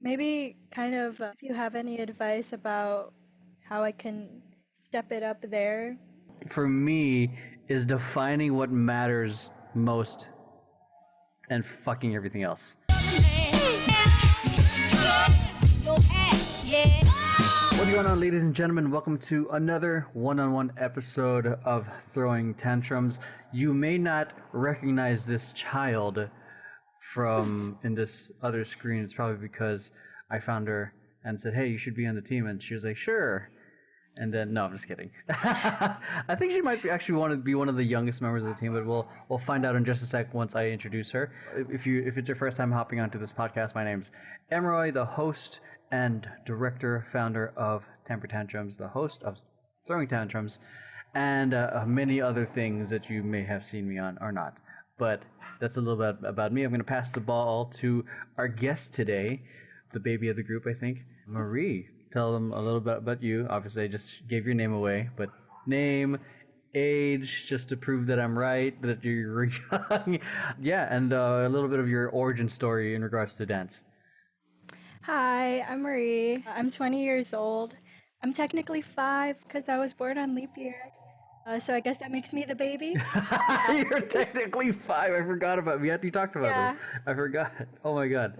Maybe kind of if you have any advice about how I can step it up there. For me, is defining what matters most and fucking everything else. What's going on, ladies and gentlemen? Welcome to another one-on-one episode of Throwing Tantrums. You may not recognize this child from in this other screen. It's probably because I found her and said, hey, you should be on the team. And she was like, sure. And then, no, I'm just kidding. I think she might be actually want to be one of the youngest members of the team, but we'll find out in just a sec once I introduce her. If it's your first time hopping onto this podcast, my name's Emeroy, the host and director, founder of Temper Tantrums, the host of Throwing Tantrums, and many other things that you may have seen me on or not. But that's a little bit about me. I'm going to pass the ball to our guest today, the baby of the group, I think, Marie. Tell them a little bit about you. Obviously, I just gave your name away, but name, age, just to prove that I'm right, that you're young. Yeah, and a little bit of your origin story in regards to dance. Hi, I'm Marie. I'm 20 years old. I'm technically 5 because I was born on leap year. So I guess that makes me the baby. You're technically 5. I forgot about it. You talked about it. I forgot. Oh my god.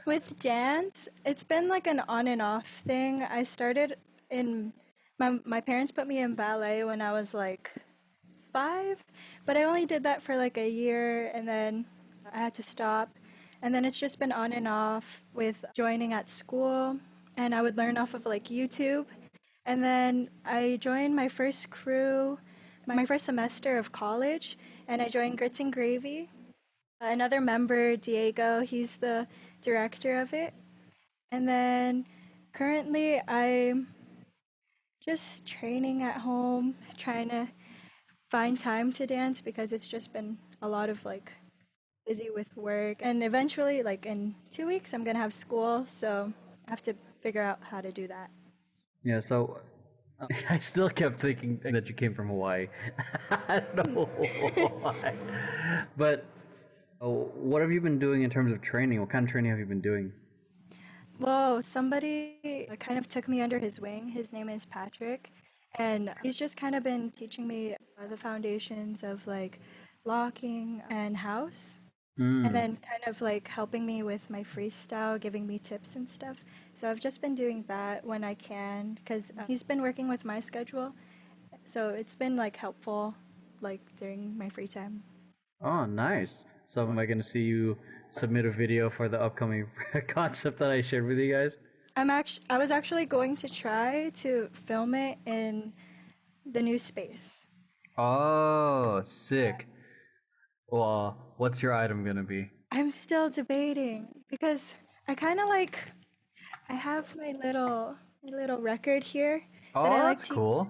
With dance, it's been like an on and off thing. I started in my parents put me in ballet when I was like 5, but I only did that for like a year and then I had to stop. And then it's just been on and off with joining at school, and I would learn off of like YouTube. And then I joined my first crew, my first semester of college, and I joined Grits and Gravy. Another member, Diego, he's the director of it. And then currently I'm just training at home, trying to find time to dance because it's just been a lot of like busy with work. And eventually, like in 2 weeks, I'm going to have school, so I have to figure out how to do that. Yeah, so I still kept thinking that you came from Hawaii. I don't know why. But what have you been doing in terms of training? What kind of training have you been doing? Well, somebody kind of took me under his wing. His name is Patrick, and he's just kind of been teaching me the foundations of like locking and house. And then kind of like helping me with my freestyle, giving me tips and stuff. So I've just been doing that when I can because he's been working with my schedule. So it's been like helpful like during my free time. Oh, nice. So am I going to see you submit a video for the upcoming concept that I shared with you guys? I was actually going to try to film it in the new space. Oh, sick. Well, what's your item going to be? I'm still debating because I kind of like I have my little record here. Oh, that I like that's to, cool.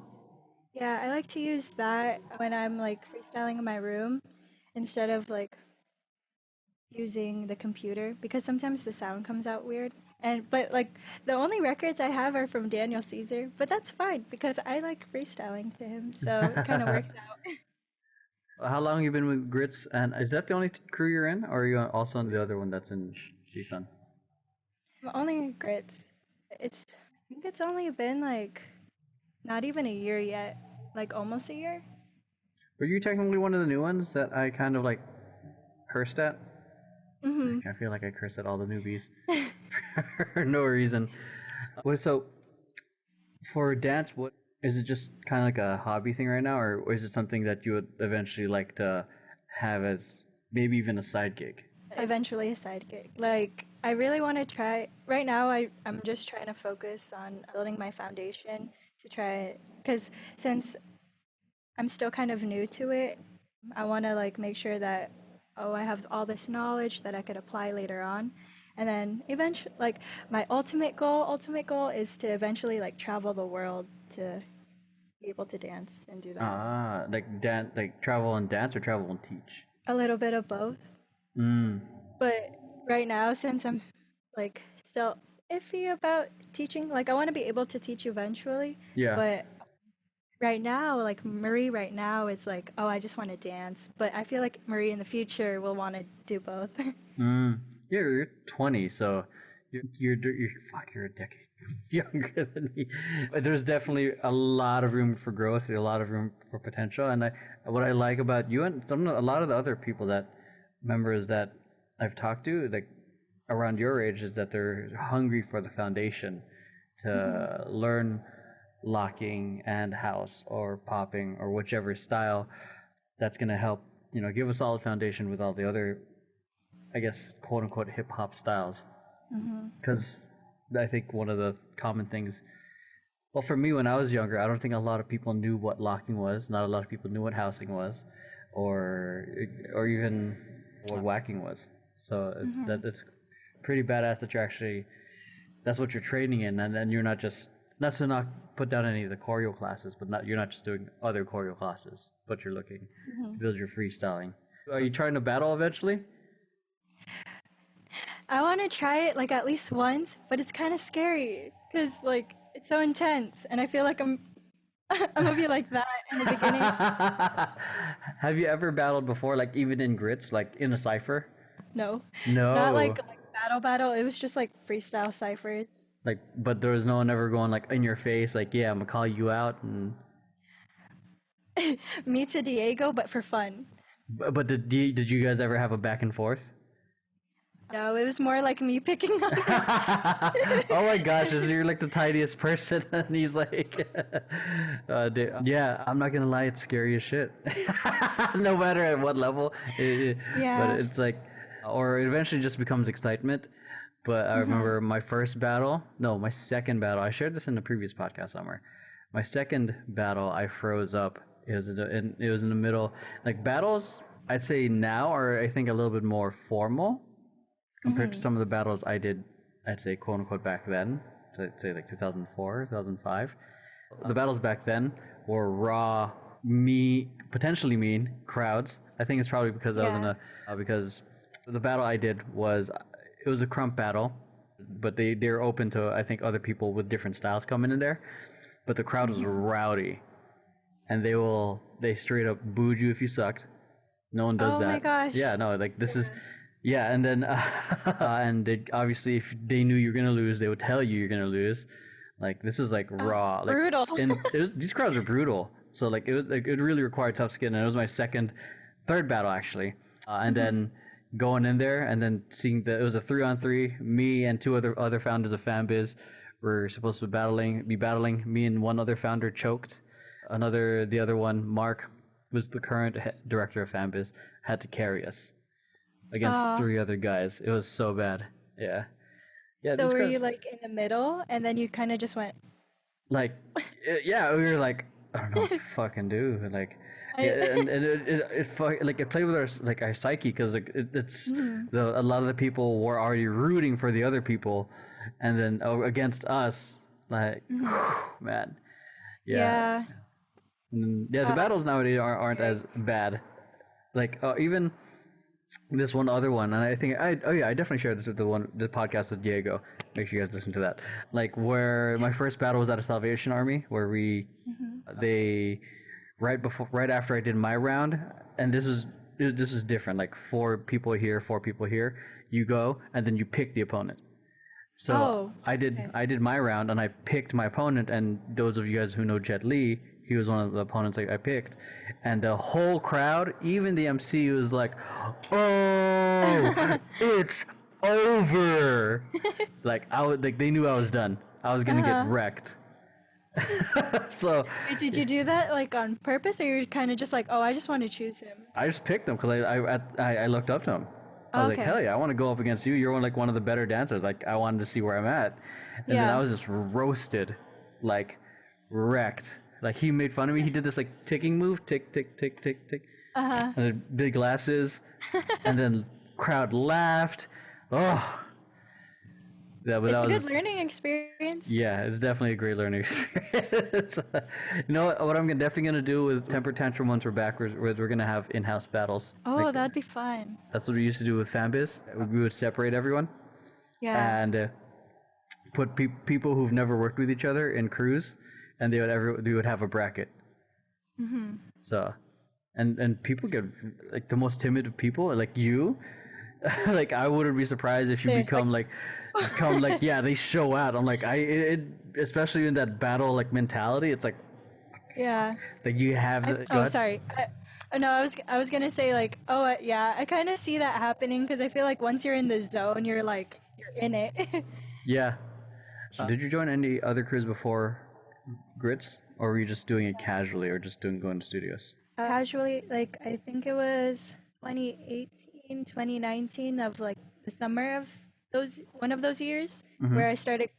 Yeah, I like to use that when I'm like freestyling in my room instead of like using the computer because sometimes the sound comes out weird. But like the only records I have are from Daniel Caesar, but that's fine because I like freestyling to him, so it kind of works out. How long have you been with Grits? And is that the only crew you're in? Or are you also in the other one that's in CSUN? I'm only Grits. I think it's only been like not even a year yet, like almost a year. Were you technically one of the new ones that I kind of like cursed at? Mm-hmm. I feel like I cursed at all the newbies for no reason. So for dance, what is it? Just kind of like a hobby thing right now, or is it something that you would eventually like to have as maybe even a side gig? Eventually a side gig. Like I really want to try. Right now, I'm just trying to focus on building my foundation to try because since I'm still kind of new to it, I want to like make sure that I have all this knowledge that I could apply later on. And then eventually, like my ultimate goal is to eventually like travel the world to be able to dance and do that. Like dance, like travel and dance, or travel and teach? A little bit of both. But right now, since I'm like still iffy about teaching, like I want to be able to teach eventually. Yeah. But right now, like Marie right now is like, oh, I just want to dance. But I feel like Marie in the future will want to do both. You're 20, so You're a decade younger than me. But there's definitely a lot of room for growth, a lot of room for potential. And what I like about you and a lot of the other members that I've talked to, like around your age, is that they're hungry for the foundation to learn locking and house or popping or whichever style that's going to help, give a solid foundation with all the other, I guess, quote unquote hip hop styles. Because I think one of the common things, well, for me when I was younger, I don't think a lot of people knew what locking was. Not a lot of people knew what housing was, or even what whacking was. So it's pretty badass that that's what you're training in, and then you're not just, not to not put down any of the choreo classes, but you're not just doing other choreo classes, but you're looking to build your freestyling. Are you trying to battle eventually? I want to try it like at least once, but it's kind of scary because like it's so intense, and I feel like I'm gonna be like that in the beginning. Have you ever battled before, like even in grits, like in a cipher? No. No. Not like battle. It was just like freestyle ciphers. Like, but there was no one ever going like in your face, like, yeah, I'm gonna call you out and. Me to Diego, but for fun. But did you guys ever have a back and forth? No, it was more like me picking on him. Oh my gosh, you're like the tiniest person, and he's like, dude, yeah, I'm not gonna lie, it's scary as shit. No matter at what level. Yeah. But it's like, or it eventually just becomes excitement. But I remember my second battle. I shared this in the previous podcast somewhere. My second battle, I froze up. It was in the middle. Like battles, I'd say now are, I think, a little bit more formal compared to some of the battles I did, I'd say, quote unquote, back then. So I'd say like 2004, 2005. The battles back then were raw, potentially mean crowds. I think it's probably because I was because the battle I did it was a crump battle, but they're open to, I think, other people with different styles coming in there. But the crowd was rowdy, and they straight up booed you if you sucked. No one does that. Oh my gosh. Yeah, no, like this is. Yeah, and then and they, obviously, if they knew you were gonna lose, they would tell you you're gonna lose. Like this was like raw, like brutal. And these crowds were brutal. So like it really required tough skin. And it was my third battle actually. And then going in there and then seeing it was a 3-on-3. Me and two other founders of FanBiz were supposed to be battling. Me and one other founder choked. The other one, Mark, was the current director of FanBiz, had to carry us against three other guys. It was so bad. Yeah. So were you like in the middle, and then you kind of just went like, yeah, we were like, I don't know what to fucking do. Like, and it played with our psyche, because like it's a lot of the people were already rooting for the other people, and then against us, like, man, yeah. The battles nowadays aren't as bad. Like even this one other one, and I think I definitely shared this with the podcast with Diego. Make sure you guys listen to that. Like where my first battle was at a Salvation Army, where they right after I did my round, and this was different. Like 4 people here, 4 people here. You go and then you pick the opponent. So I did my round and I picked my opponent, and those of you guys who know Jet Li, he was one of the opponents I picked, and the whole crowd, even the MC, was like, "Oh, it's over!" Like they knew I was done. I was gonna get wrecked. So. Wait, did you do that like on purpose, or you're kind of just like, "Oh, I just want to choose him"? I just picked him because I looked up to him. I was like, hell yeah, I want to go up against you. You're one of the better dancers. Like I wanted to see where I'm at, and then I was just roasted, like wrecked. Like he made fun of me. He did this like ticking move, tick tick tick tick tick, and then big glasses, and then crowd laughed. Oh, it's a good learning experience. Yeah, it's definitely a great learning experience. You know what I'm definitely gonna do with Temper Tantrum once we're back? We're gonna have in-house battles. Oh, that'd be fun. That's what we used to do with FanBiz. We would separate everyone. Yeah. And put people who've never worked with each other in crews. And we would have a bracket. So, and people get like the most timid of people, like you. Like I wouldn't be surprised if you become like come like yeah they show out. I'm like especially in that battle like mentality. It's Yeah. like you have go Oh, ahead. sorry. No, I was gonna say like, oh yeah, I kind of see that happening because I feel like once you're in the zone, you're in it. Yeah. So did you join any other crews before Grits, or were you just doing it casually, or just doing going to studios? Casually, like I think it was 2018, 2019 of like the summer of those one of those years where I started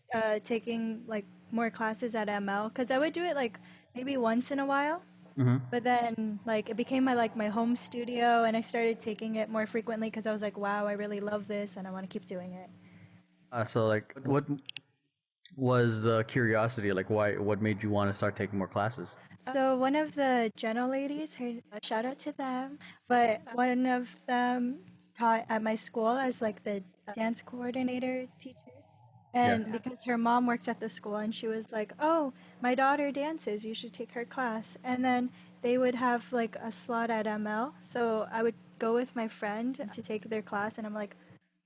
taking like more classes at ML because I would do it like maybe once in a while. But then like it became my home studio and I started taking it more frequently because I was like, wow, I really love this and I want to keep doing it. So like, what was the curiosity? Like, why? What made you want to start taking more classes? So one of the general ladies, shout out to them, but one of them taught at my school as like the dance coordinator teacher. Yeah. And because her mom works at the school and she was like, "Oh, my daughter dances, you should take her class." And then they would have like a slot at ML. So I would go with my friend to take their class and I'm like,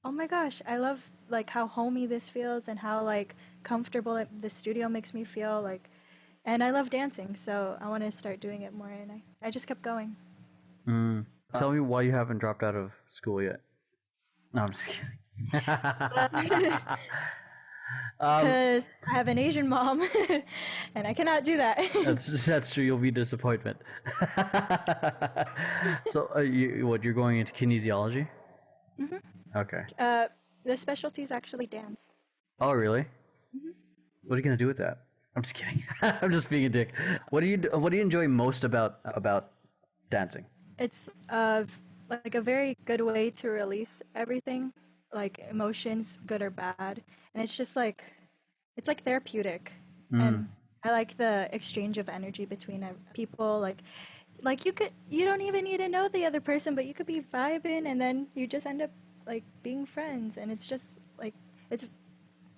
"Oh my gosh, I love like how homey this feels and how like comfortable the studio makes me feel like and I love dancing, so I want to start doing it more and I just kept going." Tell me why you haven't dropped out of school yet. No, I'm just kidding. Because I have an Asian mom and I cannot do that. That's true. You'll be disappointment. So, you're going into kinesiology? Okay. The specialty is actually dance. Oh, really? What are you gonna do with that? I'm just kidding. I'm just being a dick. What do you enjoy most about dancing? It's like a very good way to release everything, like emotions, good or bad, and it's just like it's like therapeutic, and I like the exchange of energy between people. Like you don't even need to know the other person, but you could be vibing, and then you just end up like being friends, and it's just like it's.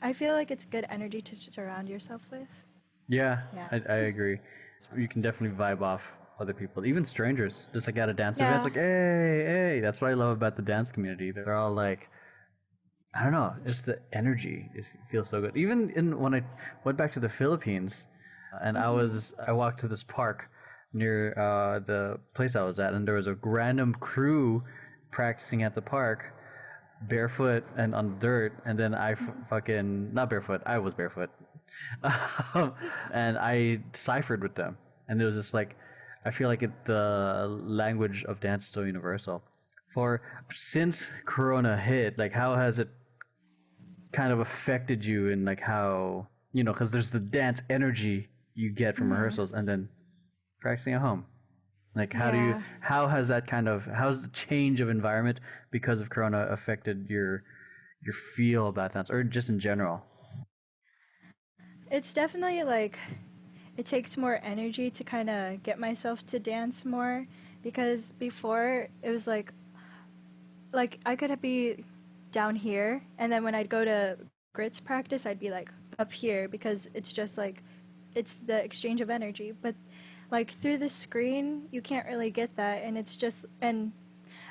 I feel like it's good energy to surround yourself with. Yeah, Yeah. I agree. You can definitely vibe off other people, even strangers. Just like at a dance event, it's like, hey, hey. That's what I love about the dance community. They're all like, I don't know, just the energy feels so good. Even when I went back to the Philippines, and I walked to this park near the place I was at, and there was a random crew practicing at the park, barefoot and on dirt, and then fucking not barefoot. I was barefoot, and I ciphered with them, and it was just like, I feel like the language of dance is so universal. For since Corona hit, like how has it kind of affected you in like how because there's the dance energy you get from rehearsals and then practicing at home. Like how's the change of environment because of Corona affected your feel about dance or just in general? It's definitely like it takes more energy to kind of get myself to dance more because before it was like I could be down here and then when I'd go to grits practice I'd be like up here because it's just like it's the exchange of energy, but like through the screen you can't really get that and it's just and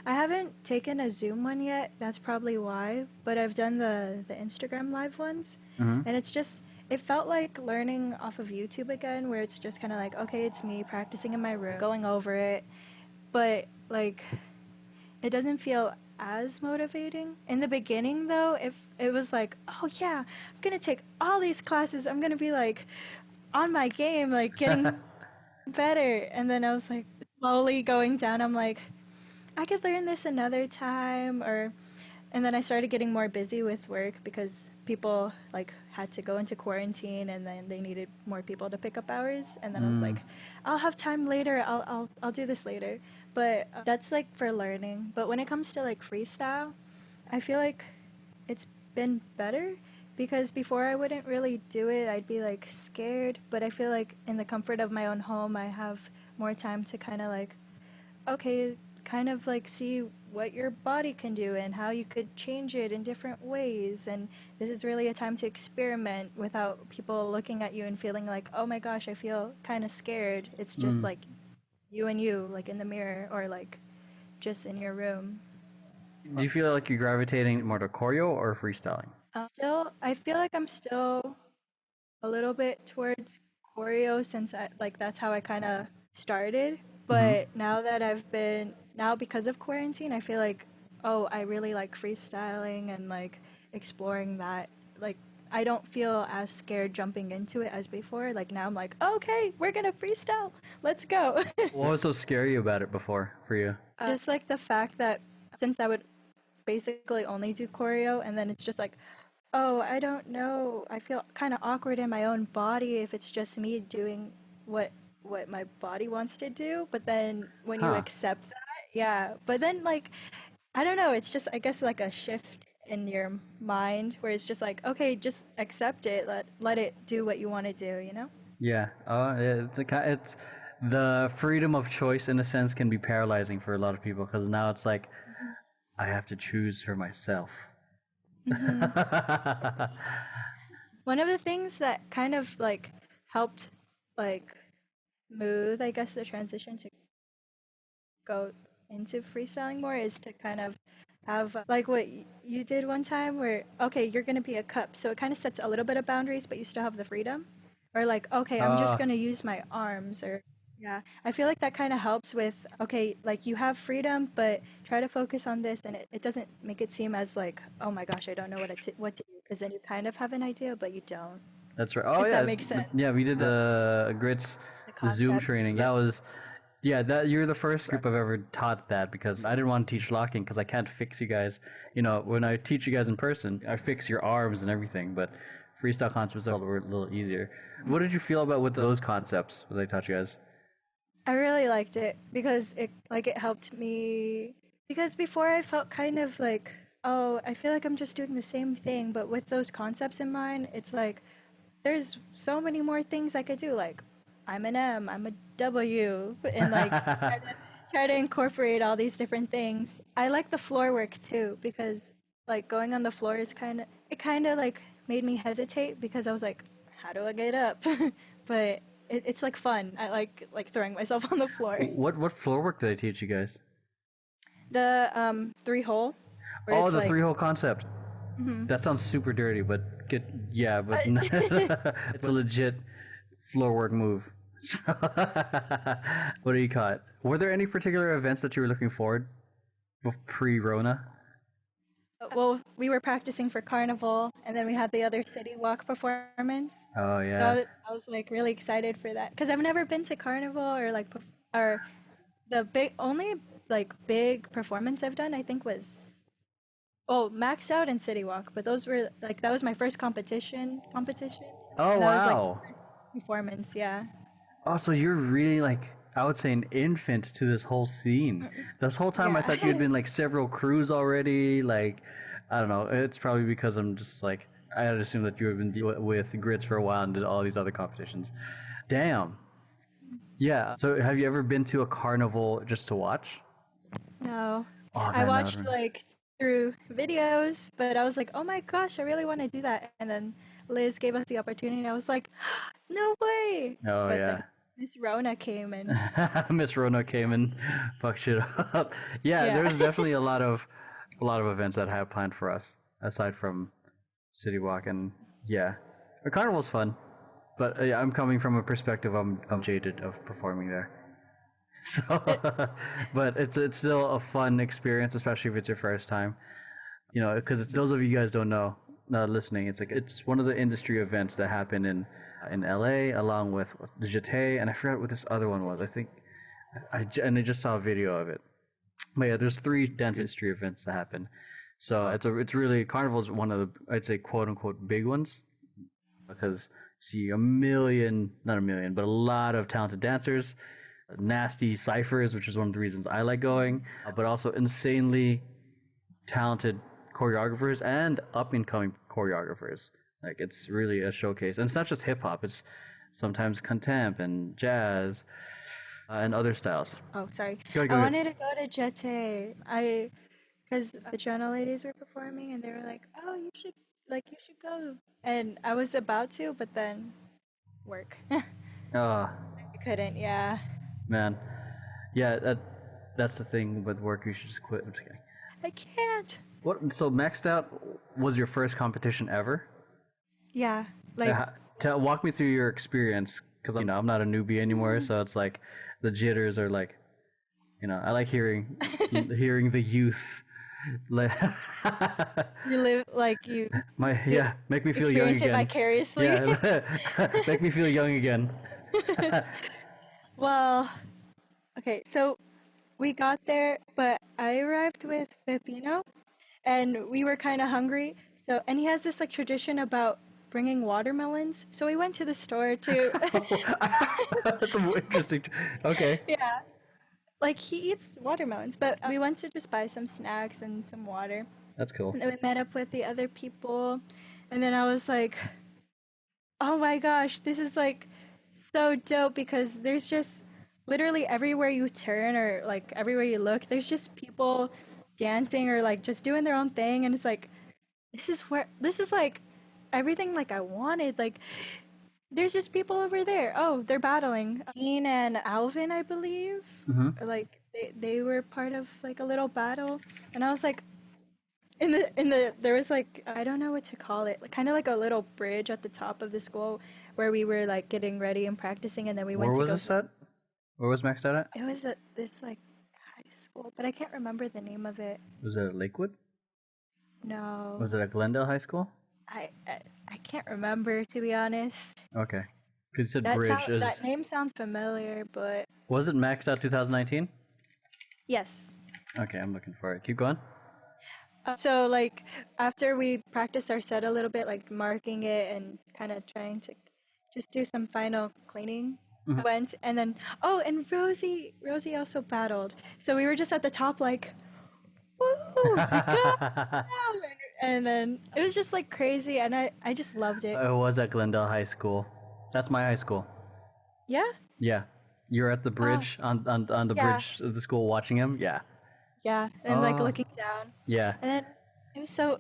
I haven't taken a Zoom one yet, that's probably why, but I've done the Instagram live ones and it's just it felt like learning off of YouTube again where it's just kind of like okay, it's me practicing in my room going over it, but like it doesn't feel as motivating. In the beginning though, if it was like, oh yeah, I'm gonna take all these classes, I'm gonna be like on my game, like getting better. And then I was like slowly going down. I'm like, I could learn this another time or and then I started getting more busy with work because people like had to go into quarantine and then they needed more people to pick up hours and then I was like, I'll have time later. I'll do this later. But that's like for learning. But when it comes to like freestyle, I feel like it's been better because before I wouldn't really do it. I'd be like scared, but I feel like in the comfort of my own home, I have more time to kind of like okay, kind of like see what your body can do and how you could change it in different ways. And this is really a time to experiment without people looking at you and feeling like, oh my gosh, I feel kind of scared. It's just like you and you, like in the mirror or like just in your room. Do you feel like you're gravitating more to choreo or freestyling? Still, I feel like I'm still a little bit towards choreo since that's how I kind of started. Mm-hmm. But now because of quarantine, I feel like, oh, I really like freestyling and like exploring that. Like, I don't feel as scared jumping into it as before. Like now I'm like, okay, we're gonna freestyle. Let's go. What was so scary about it before for you? Just like the fact that since I would basically only do choreo and then it's just like, oh, I don't know. I feel kind of awkward in my own body if it's just me doing what my body wants to do. But then when you Huh. accept that, yeah. But then like I don't know, it's just I guess like a shift in your mind where it's just like, okay, just accept it. Let it do what you want to do, you know? Yeah. It's the freedom of choice in a sense can be paralyzing for a lot of people because now it's like I have to choose for myself. Mm-hmm. One of the things that kind of like helped like smooth, I guess, the transition to go into freestyling more is to kind of have like what you did one time where okay, you're going to be a cup, so it kind of sets a little bit of boundaries but you still have the freedom, or like okay, I'm just uh, going to use my arms, or yeah, I feel like that kind of helps with okay, like you have freedom but try to focus on this, and it doesn't make it seem as like oh my gosh, I don't know what to do, because then you kind of have an idea but you don't, that's right. Oh if that yeah, makes sense. yeah. We did the grits The Zoom concept. training. That was yeah. That you're the first group I've ever taught that because I didn't want to teach locking because I can't fix you guys. You know, when I teach you guys in person, I fix your arms and everything. But freestyle concepts are a little easier. What did you feel about with those concepts that I taught you guys? I really liked it because it helped me, because before I felt kind of like, oh, I feel like I'm just doing the same thing, but with those concepts in mind, it's like there's so many more things I could do, like I'm an M, I'm a W, and like try to incorporate all these different things. I like the floor work too because like going on the floor is kind of like made me hesitate because I was like, how do I get up? But it's like fun. I like throwing myself on the floor. What floor work did I teach you guys? The three hole where Oh, it's the like three hole concept. mhm. That sounds super dirty, but get yeah, but it's a legit floor work move. What do you call it? Were there any particular events that you were looking forward pre-Rona? Well, we were practicing for carnival and then we had the other city walk performance. Oh So yeah. I was like really excited for that because I've never been to carnival or or the only like big performance I've done I think was maxed out in City Walk, but those were like that was my first competition, Oh and that was like wow. performance, yeah. Oh, so you're really like I would say an infant to this whole scene. This whole time I Yeah. thought you had been like several crews already. Like I don't know. It's probably because I'm just like I had assumed that you had been with grits for a while and did all these other competitions. Damn. Yeah. So have you ever been to a carnival just to watch? No, Oh I man, that watched would. like through videos, but I was like, oh my gosh, I really want to do that. And then Liz gave us the opportunity, and I was like, no way. Oh But yeah. then Miss Rona came and Miss Rona came and fucked shit up. Yeah, yeah. there's definitely a lot of events that I have planned for us aside from City Walk and yeah, the carnival's fun, but I'm coming from a perspective I'm jaded of performing there. So, but it's still a fun experience, especially if it's your first time. You know, because it's those of you guys don't know, listening. It's like it's one of the industry events that happen in LA along with the Jeté, and I forgot what this other one was. I think and I just saw a video of it. But yeah, there's three dance industry events that happen. So it's really Carnival's one of the I'd say quote unquote big ones because see a million, not a million, but a lot of talented dancers, nasty ciphers, which is one of the reasons I like going, but also insanely talented choreographers and up and coming choreographers. Like it's really a showcase, and it's not just hip hop. It's sometimes contemp and jazz and other styles. Oh, sorry. Go ahead, go I ahead. wanted to go to Jete. Because the Journal ladies were performing, and they were like, "Oh, you should go." And I was about to, but then work. I Oh couldn't. Yeah, man, yeah. That's the thing with work. You should just quit. I'm just kidding. I can't. What? So maxed out was your first competition ever? Yeah, like Walk me through your experience, because I'm not a newbie anymore, so it's like the jitters are like, I like hearing the youth. you live like you Make me feel young experience it again. vicariously. Yeah, make me feel young again. Well, okay, so we got there, but I arrived with Filipino, and we were kind of hungry. So, and he has this like tradition about bringing watermelons. So we went to the store to, That's interesting. Okay. yeah, like he eats watermelons, but we went to just buy some snacks and some water. That's cool. And then we met up with the other people, and then I was like, oh my gosh, this is like so dope because there's just literally everywhere you turn or like everywhere you look, there's just people dancing or like just doing their own thing, and it's like this is like everything like I wanted. Like there's just people over there. Oh, they're battling. Dean and Alvin, I believe. Like they were part of like a little battle, and I was like, in the there was like I don't know what to call it, like kind of like a little bridge at the top of the school where we were like getting ready and practicing, and then we went Where to was go. this at? Where was maxed out at? It was at this like high school, but I can't remember the name of it. Was it at Lakewood? No, Was it at Glendale High School? I can't remember, to be honest. Okay. Because you said That bridge. that name sounds familiar, but Was it maxed out 2019? yes. Okay, I'm looking for it. Keep going. So like after we practiced our set a little bit, like marking it and kind of trying to just do some final cleaning, I went, and then and Rosie also battled. So we were just at the top like, woo, we go! And then it was just like crazy, and I just loved it. It was at Glendale High School. That's my high school. Yeah. Yeah. You're at the bridge on the Yeah. bridge of the school watching him. Yeah. Yeah, and like looking down. Yeah. And then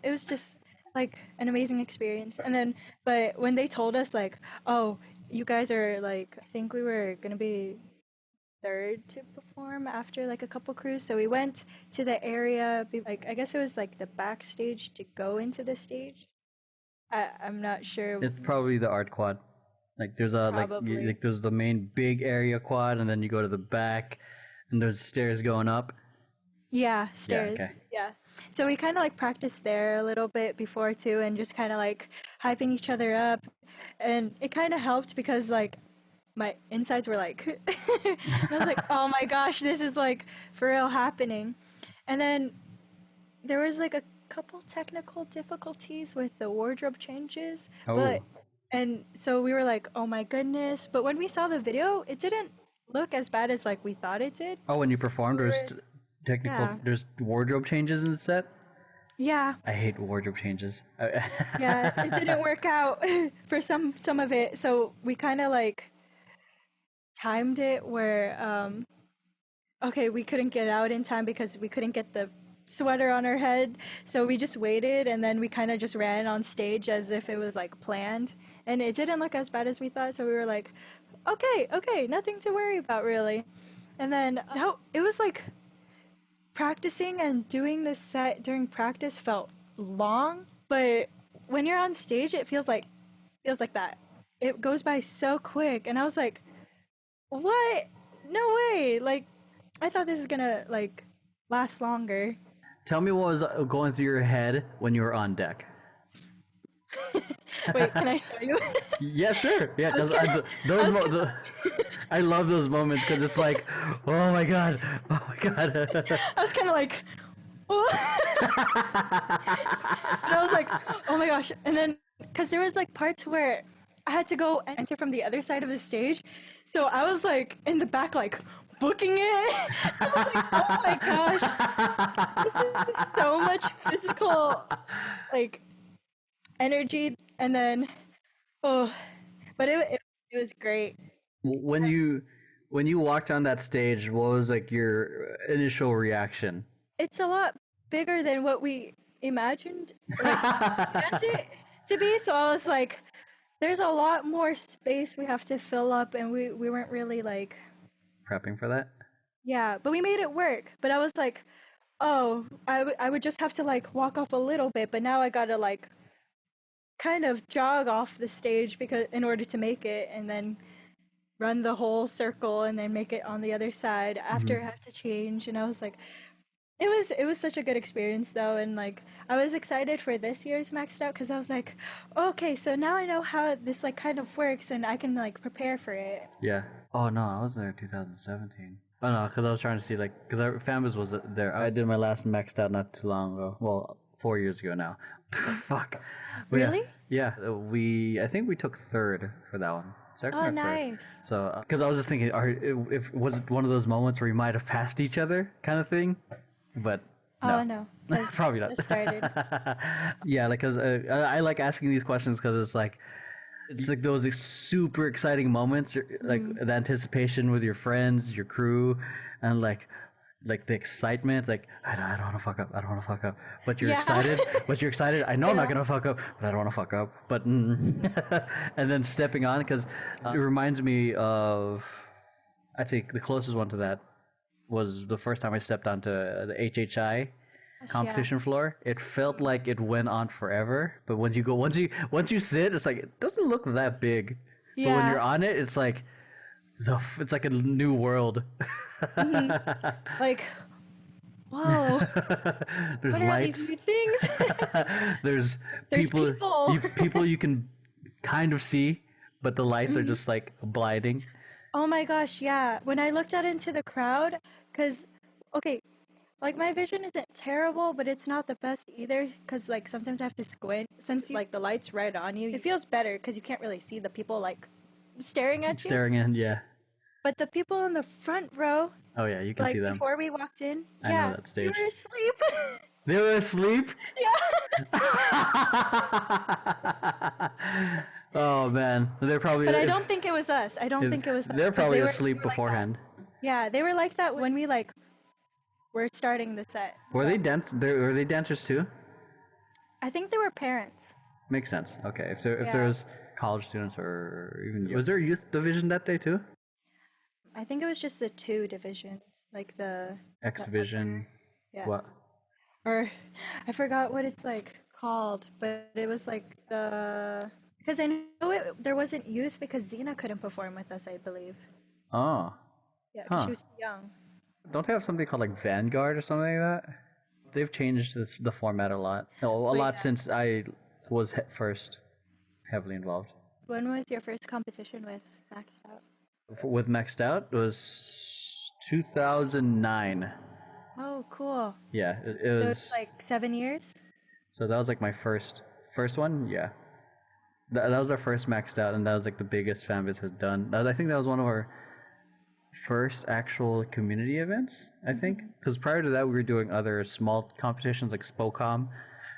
it was just like an amazing experience. And then, but when they told us like, oh, you guys are like, I think we were gonna be third to perform after like a couple crews. So we went to the area, like I guess it was like the backstage to go into the stage. I'm not sure. It's probably the art quad. Like there's a Probably. like there's the main big area quad, and then you go to the back, and there's stairs going up. Yeah, stairs. okay. Yeah. So we kind of like practiced there a little bit before too, and just kind of like hyping each other up. And it kind of helped because like my insides were like, I was like, oh my gosh, this is like for real happening. And then there was like a couple technical difficulties with the wardrobe changes, Oh. and so we were like, oh my goodness. But when we saw the video, it didn't look as bad as like we thought it did. Oh, when you performed, Yeah. there's wardrobe changes in the set. Yeah. I hate wardrobe changes. Yeah, it didn't work out for some of it. So we kind of like timed it where okay, we couldn't get out in time because we couldn't get the sweater on our head. So we just waited, and then we kind of just ran on stage as if it was like planned. And it didn't look as bad as we thought, so we were like, okay, nothing to worry about really. And then it was like practicing and doing this set during practice felt long, but when you're on stage it feels like that. It goes by so quick, and I was like, what? No way. Like I thought this was gonna like last longer. Tell me what was going through your head when you were on deck. Wait, can I show you? Yeah, sure. Yeah, because I love those moments because it's like, oh my god. I was kind of like, oh. And I was like, oh my gosh. And then, because there was like parts where I had to go and enter from the other side of the stage. So I was like in the back, like booking it. I was like, oh my gosh. This is so much physical, like, energy. And then, but it was great. When you walked on that stage, what was like your initial reaction? It's a lot bigger than what we imagined it to be. So I was like, there's a lot more space we have to fill up, and we weren't really like Prepping for that? yeah, but we made it work. But I was like, oh, I would just have to like walk off a little bit, but now I gotta like kind of jog off the stage because in order to make it, and then run the whole circle and then make it on the other side after I Hmm. have to change. And I was like, it was such a good experience though, and like I was excited for this year's maxed out because I was like, okay, so now I know how this like kind of works and I can like prepare for it. Yeah. Oh no, I was there in 2017. Oh no, because I was trying to see like because Fambas was there. I did my last maxed out not too long ago. Well, 4 years ago now. Fuck. But Really? yeah. I think we took third for that one. Second Oh, or third. nice. So because I was just thinking, if was it one of those moments where we might have passed each other kind of thing, but no. Oh no, 'cause Probably not. just started. Yeah, like because I like asking these questions because it's like those super exciting moments, like the anticipation with your friends, your crew, and like the excitement. Like I don't want to fuck up. I don't want to fuck up. But you're Yeah. excited. But you're excited. I know I'm not Yeah. gonna fuck up, but I don't want to fuck up. But and then stepping on because it reminds me of I'd say the closest one to that was the first time I stepped onto the HHI competition floor. It felt like it went on forever, but once you sit, it's like it doesn't look that big. But when Yeah. you're on it, it's like it's like a new world. Like, whoa, There's what are these lights. new things? There's There's people. people. People you can kind of see, but the lights are just like blinding. Oh my gosh, yeah. When I looked out into the crowd, because, okay, like my vision isn't terrible, but it's not the best either, because like sometimes I have to squint. Since like the light's right on you, it feels better because you can't really see the people like staring at you. Staring in, yeah. But the people in the front row, Oh yeah, you can like see them. before we walked in, I know yeah, that stage. they were asleep. They were asleep. Yeah. Oh man, they're probably. But I don't think it was us. I don't think it was us. They're 'cause probably they were asleep like that. beforehand. Yeah, they were like that when we like were starting the set. Were So, they were they dancers too? I think they were parents. Makes sense. Okay, if Yeah. there's college students or even was there a youth division that day too? I think it was just the two divisions, like the Exhibition. yeah. What? Or I forgot what it's like called, but it was like the because I know there wasn't youth because Zena couldn't perform with us, I believe. Oh, Yeah, 'cause Huh. she was too young. don't they have something called like Vanguard or something like that? They've changed the format a lot. No, a lot since I was first heavily involved. When was your first competition with Maxed Out? With Maxed Out it was 2009. Oh, cool. Yeah, it So was. it's like 7 years. So that was like my first one. Yeah, that was our first Maxed Out, and that was like the biggest Fanbase has done. I think that was one of our first actual community events. I think because prior to that we were doing other small competitions like Spocom,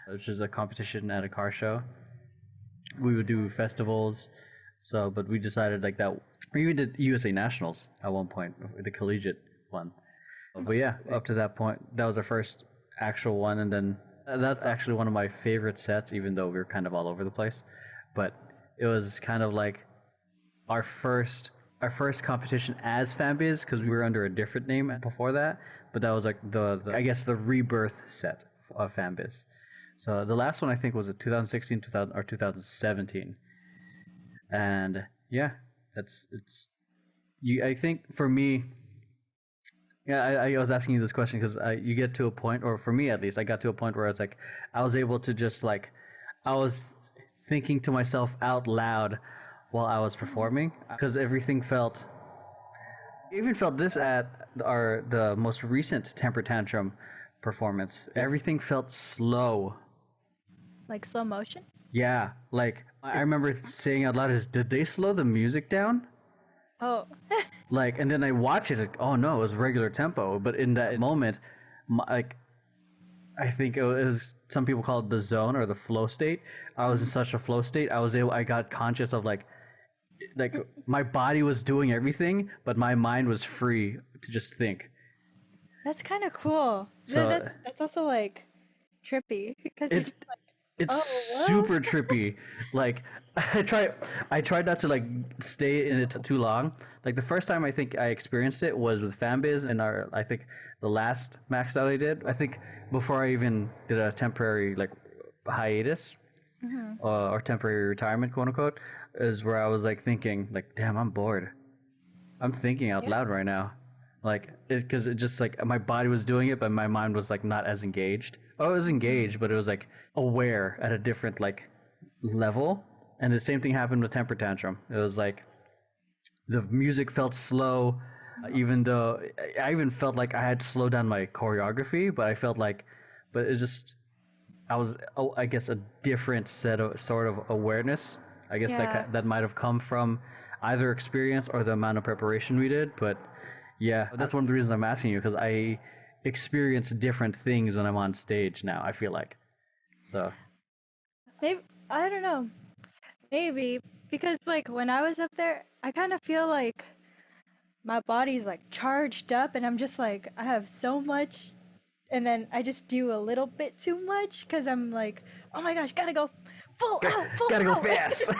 which is a competition at a car show. We would do festivals. So, but we decided like that. We even did USA Nationals at one point, the collegiate one. But yeah, up to that point, that was our first actual one, and then that's actually one of my favorite sets, even though we were kind of all over the place. But it was kind of like our first competition as Fanbase because we were under a different name before that. But that was like the I guess the rebirth set of Fanbase. So the last one I think was a 2016, 2000 or 2017, and yeah, it's you. I think for me. Yeah, I was asking you this question because you get to a point, or for me at least, I got to a point where it's like I was able to just like I was thinking to myself out loud while I was performing because everything felt. I even felt this at the most recent Temper Tantrum performance. Everything felt slow. Like slow motion? Yeah, like I remember saying out loud, "Did they slow the music down?" Oh. Like, and then I watch it. Like, oh no, it was regular tempo. But in that moment, like, I think it was some people call it the zone or the flow state. I was in such a flow state. I got conscious of like my body was doing everything, but my mind was free to just think. That's kind of cool. So- That's also like trippy because It's Oh, wow. super trippy. Like I tried not to like stay in it too long. Like the first time I think I experienced it was with FanBiz and our I think the last max out I did. I think before I even did a temporary like hiatus or temporary retirement, quote unquote, is where I was like thinking like, damn, I'm bored. I'm thinking out Yeah. loud right now, like because it just like my body was doing it, but my mind was like not as engaged. Oh, it was engaged, but it was like aware at a different like level. And the same thing happened with Temper Tantrum. It was like the music felt slow, even though I even felt like I had to slow down my choreography. But I felt like, but it's just I was I guess a different set of sort of awareness. I guess Yeah. that might have come from either experience or the amount of preparation we did. But yeah, that's one of the reasons I'm asking you because I experience different things when I'm on stage now. I feel like so. Maybe I don't know. Maybe because like when I was up there, I kind of feel like my body's like charged up, and I'm just like I have so much, and then I just do a little bit too much because I'm like, oh my gosh, gotta go full out, full Gotta go out. fast.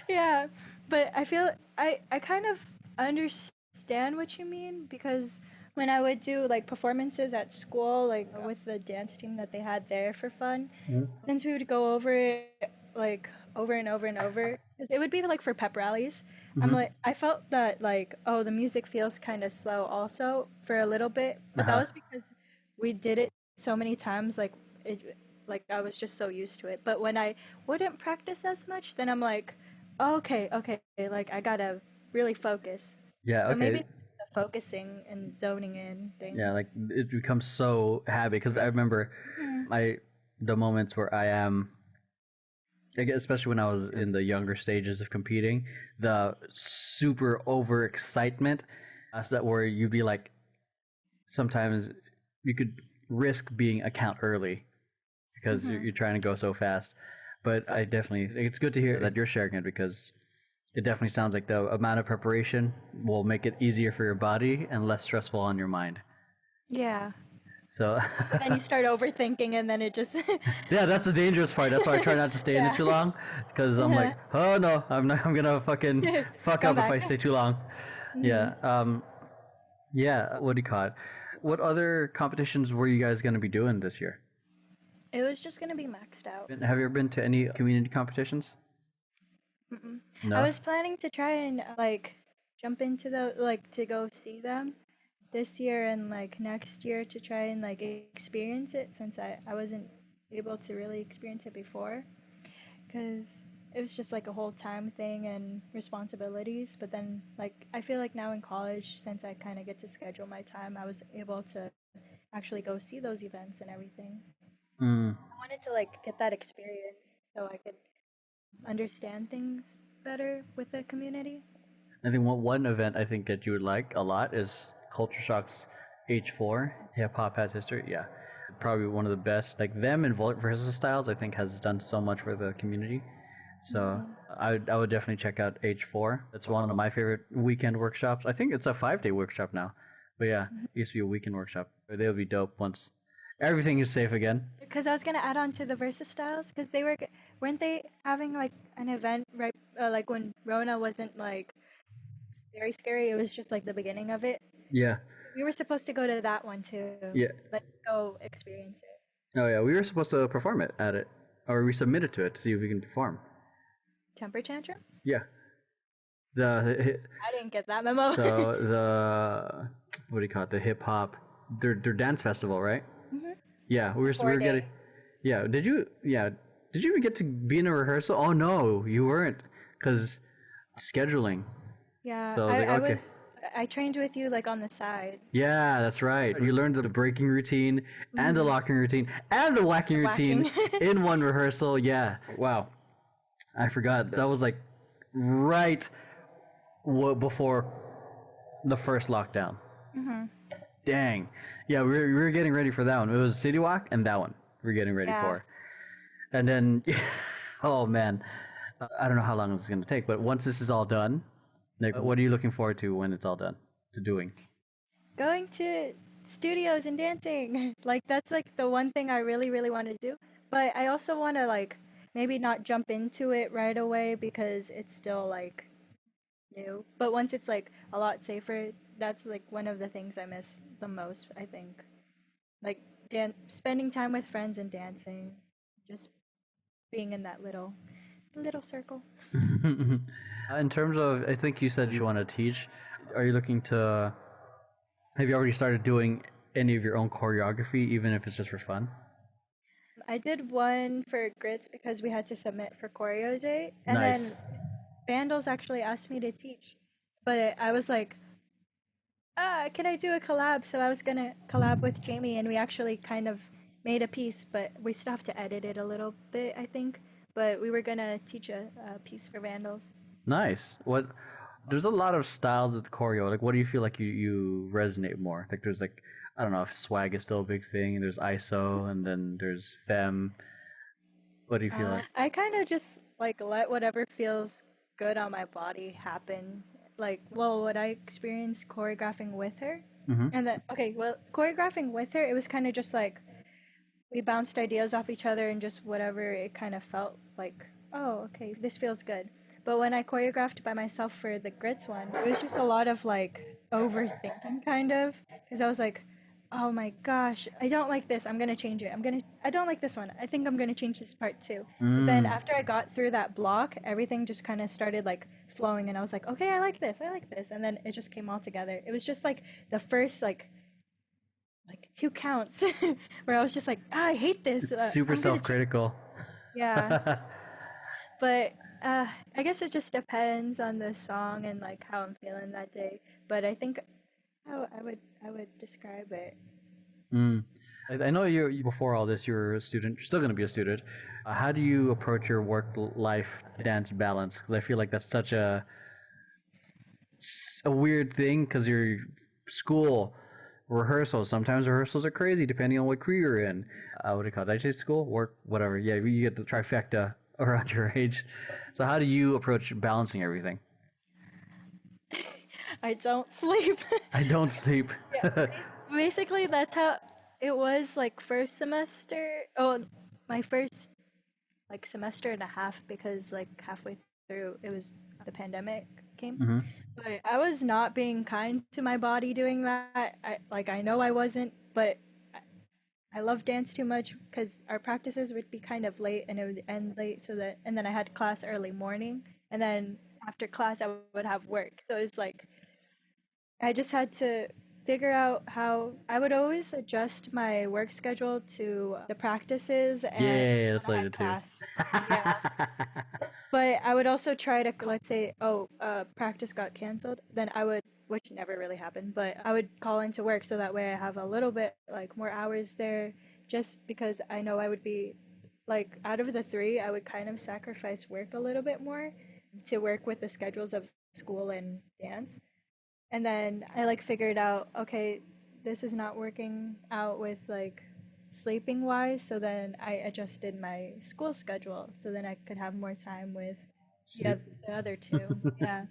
Yeah, but I feel I kind of understand what you mean because when I would do like performances at school, like with the dance team that they had there for fun, since we would go over it like over and over and over, it would be like for pep rallies. I'm like, I felt that like, oh, the music feels kind of slow also for a little bit, but that Uh-huh. was because we did it so many times, like it, like I was just so used to it. But when I wouldn't practice as much, then I'm like, okay, okay, like I gotta really focus. Yeah. So maybe Okay. the focusing and zoning in thing. Yeah. Like it becomes so habit because I remember my the moments where I am, I guess, especially when I was in the younger stages of competing, the super over excitement, so that where you'd be like, sometimes you could risk being a count early because you're trying to go so fast. But I definitely, it's good to hear that you're sharing it because it definitely sounds like the amount of preparation will make it easier for your body and less stressful on your mind. Yeah. So, But then you start overthinking and then it just yeah, that's the dangerous part. That's why I try not to stay in it yeah. too long because I'm like, oh no, I'm not, I'm gonna fucking fuck Come up if I back. stay too long. Yeah. Yeah. What do you call it? What other competitions were you guys gonna be doing this year? It was just gonna be maxed out. Have you ever been to any community competitions? I No. was planning to try and like jump into the like to go see them this year and like next year to try and like experience it since I wasn't able to really experience it before because it was just like a whole time thing and responsibilities. But then like I feel like now in college, since I kind of get to schedule my time, I was able to actually go see those events and everything. Mm. I wanted to like get that experience so I could understand things better with the community. I think one event I think that you would like a lot is Culture Shock's H4 Hip Hop Has History. Yeah, probably one of the best. Like them and Versus Styles, I think has done so much for the community. So I would definitely check out H4. It's one of my favorite weekend workshops. I think it's a 5-day workshop now. But yeah, it used to be a weekend workshop. They'll be dope once everything is safe again. Because I was gonna add on to the Versus Styles because they weren't they having like an event right like when Rona wasn't like very scary. It was just like the beginning of it. Yeah, We were supposed to go to that one too. yeah. Like go experience it. Oh yeah, we were supposed to perform it at it, or we submitted to it to see if we can perform. Temper Tantrum? Yeah, the I didn't get that memo. the what do you call it? The hip hop, their dance festival, right? Yeah, we were 4 getting. day. Yeah, did you? Yeah, did you even get to be in a rehearsal? Oh no, you weren't, because scheduling. Yeah, So I was like, okay. I trained with you like on the side. Yeah, that's right. You learned the breaking routine and the locking routine and the whacking routine Whacking. in one rehearsal. Yeah. Wow. I forgot. That was like right before the first lockdown. Dang. Yeah, we were getting ready for that one. It was City Walk and that one we are getting ready Yeah. for. And then, oh man, I don't know how long it's going to take, but once this is all done, like, what are you looking forward to when it's all done to doing? Going to studios and dancing. Like that's like the one thing I really really want to do. But I also want to like maybe not jump into it right away because it's still like new. But once it's like a lot safer, that's like one of the things I miss the most, I think. Like spending time with friends and dancing, just being in that little circle. In terms of, I think you said you want to teach. Are you looking to? Have you already started doing any of your own choreography, even if it's just for fun? I did one for grits because we had to submit for choreo day, and then Nice. Vandals actually asked me to teach, but I was like, can I do a collab? So I was gonna collab with Jamie, and we actually kind of made a piece, but we still have to edit it a little bit, I think. But we were gonna teach a piece for Vandals. Nice. What? There's a lot of styles of choreo. Like, what do you feel like you resonate more? Like, there's like, I don't know if swag is still a big thing. There's ISO, and then there's femme. What do you feel like? I kind of just like let whatever feels good on my body happen. Like, well, what I experienced choreographing with her, Mm-hmm. and then okay, well, choreographing with her, it was kind of just like we bounced ideas off each other and just whatever it kind of felt like. Oh, okay, this feels good. But when I choreographed by myself for the grits one, it was just a lot of like overthinking, kind of, because I was like, oh my gosh, I don't like this. I'm gonna change it. I don't like this one. I think I'm gonna change this part too. But then Mm. after I got through that block, everything just kind of started like flowing, and I was like, okay, I like this. I like this. And then it just came all together. It was just like the first like two counts where I was just like, I hate this. It's super I'm gonna change. self-critical. Yeah, but I guess it just depends on the song and like how I'm feeling that day. But I think I would describe it. Mm. I know before all this, you're a student. You're still going to be a student. How do you approach your work-life dance balance? Because I feel like that's such a weird thing. Because you're school, rehearsals. Sometimes rehearsals are crazy depending on what crew you're in. What do you call it? Did I say school, work, whatever? Yeah, you get the trifecta around your age. So how do you approach balancing everything? I don't sleep. I don't sleep. Yeah, basically that's how it was like first semester. Oh, my first like semester and a half because like halfway through it was the pandemic came. Hmm. But I was not being kind to my body doing that. I know I wasn't, but I love dance too much because our practices would be kind of late and it would end late so that and then I had class early morning and then after class I would have work. So it was like I just had to figure out how I would always adjust my work schedule to the practices and Yeah, when that's I what I had did too. class. Yeah. But I would also try to, let's say, practice got canceled, then I would, which never really happened, but I would call into work so that way I have a little bit like more hours there just because I know I would be like out of the three, I would kind of sacrifice work a little bit more to work with the schedules of school and dance. And then I like figured out, okay, this is not working out with like sleeping wise. So then I adjusted my school schedule so then I could have more time with Sleep. the other two. Yeah.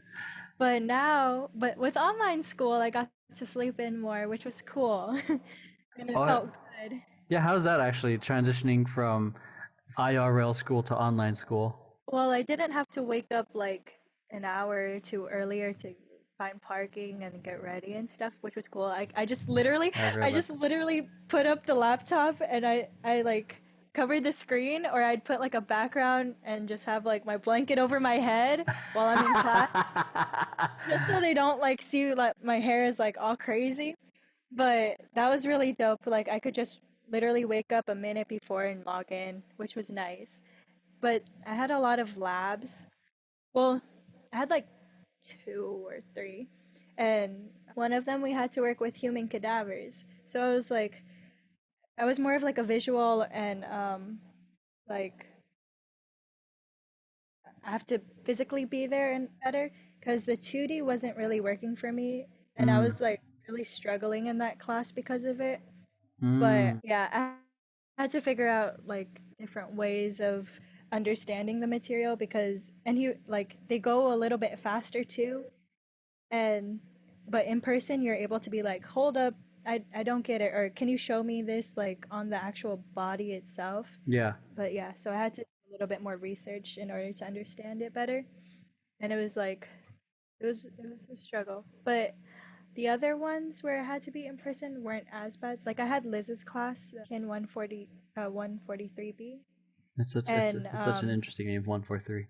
But with online school, I got to sleep in more, which was cool. And it Oh, felt good. yeah, how's that actually transitioning from IRL school to online school? Well, I didn't have to wake up like an hour or two earlier to find parking and get ready and stuff, which was cool. I've I heard that. just literally put up the laptop and I like covered the screen or I'd put like a background and just have like my blanket over my head while I'm in class, just so they don't like see like my hair is like all crazy. But that was really dope. Like I could just literally wake up a minute before and log in, which was nice. But I had a lot of labs. Well, I had like two or three. And one of them we had to work with human cadavers. So I was like, I was more of like a visual and like I have to physically be there and better because the 2D wasn't really working for me. And I Mm, was like really struggling in that class because of it. But mm. yeah, I had to figure out like different ways of understanding the material because and he like they go a little bit faster too and but in person you're able to be like hold up I don't get it or can you show me this like on the actual body itself Yeah. but yeah so I had to a little bit more research in order to understand it better. And it was a struggle. But the other ones where I had to be in person weren't as bad. Like I had Liz's class in 143B. It's such an interesting name, 143.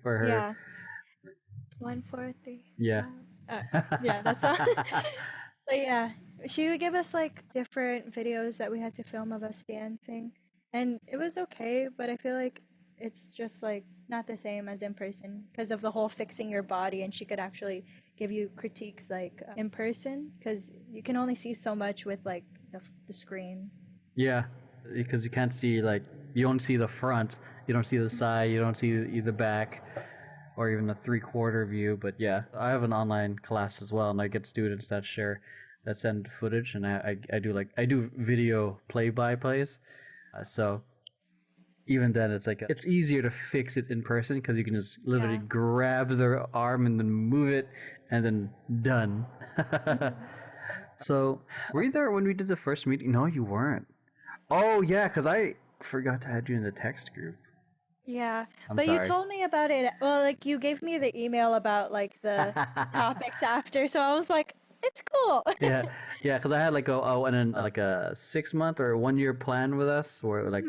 For her. Yeah, 143. Yeah. Yeah, that's all. But yeah, she would give us like different videos that we had to film of us dancing, and it was okay. But I feel like it's just like not the same as in person because of the whole fixing your body, and she could actually give you critiques like in person because you can only see so much with like the screen. Yeah, because you can't see, like, you don't see the front, you don't see the side, you don't see the back, or even a 3/4 view. But yeah, I have an online class as well, and I get students that send footage, and I do video play-by-plays. So even then, it's like it's easier to fix it in person because you can just literally grab their arm and then move it, and then done. So, were you there when we did the first meeting? No, you weren't. Oh yeah, because I forgot to add you in the text group. Yeah, I'm but you sorry. told me about it. Well, like you gave me the email about like the topics after, so I was like, it's cool. Yeah, yeah, because I had like and then like a 6 month or 1 year plan with us, where like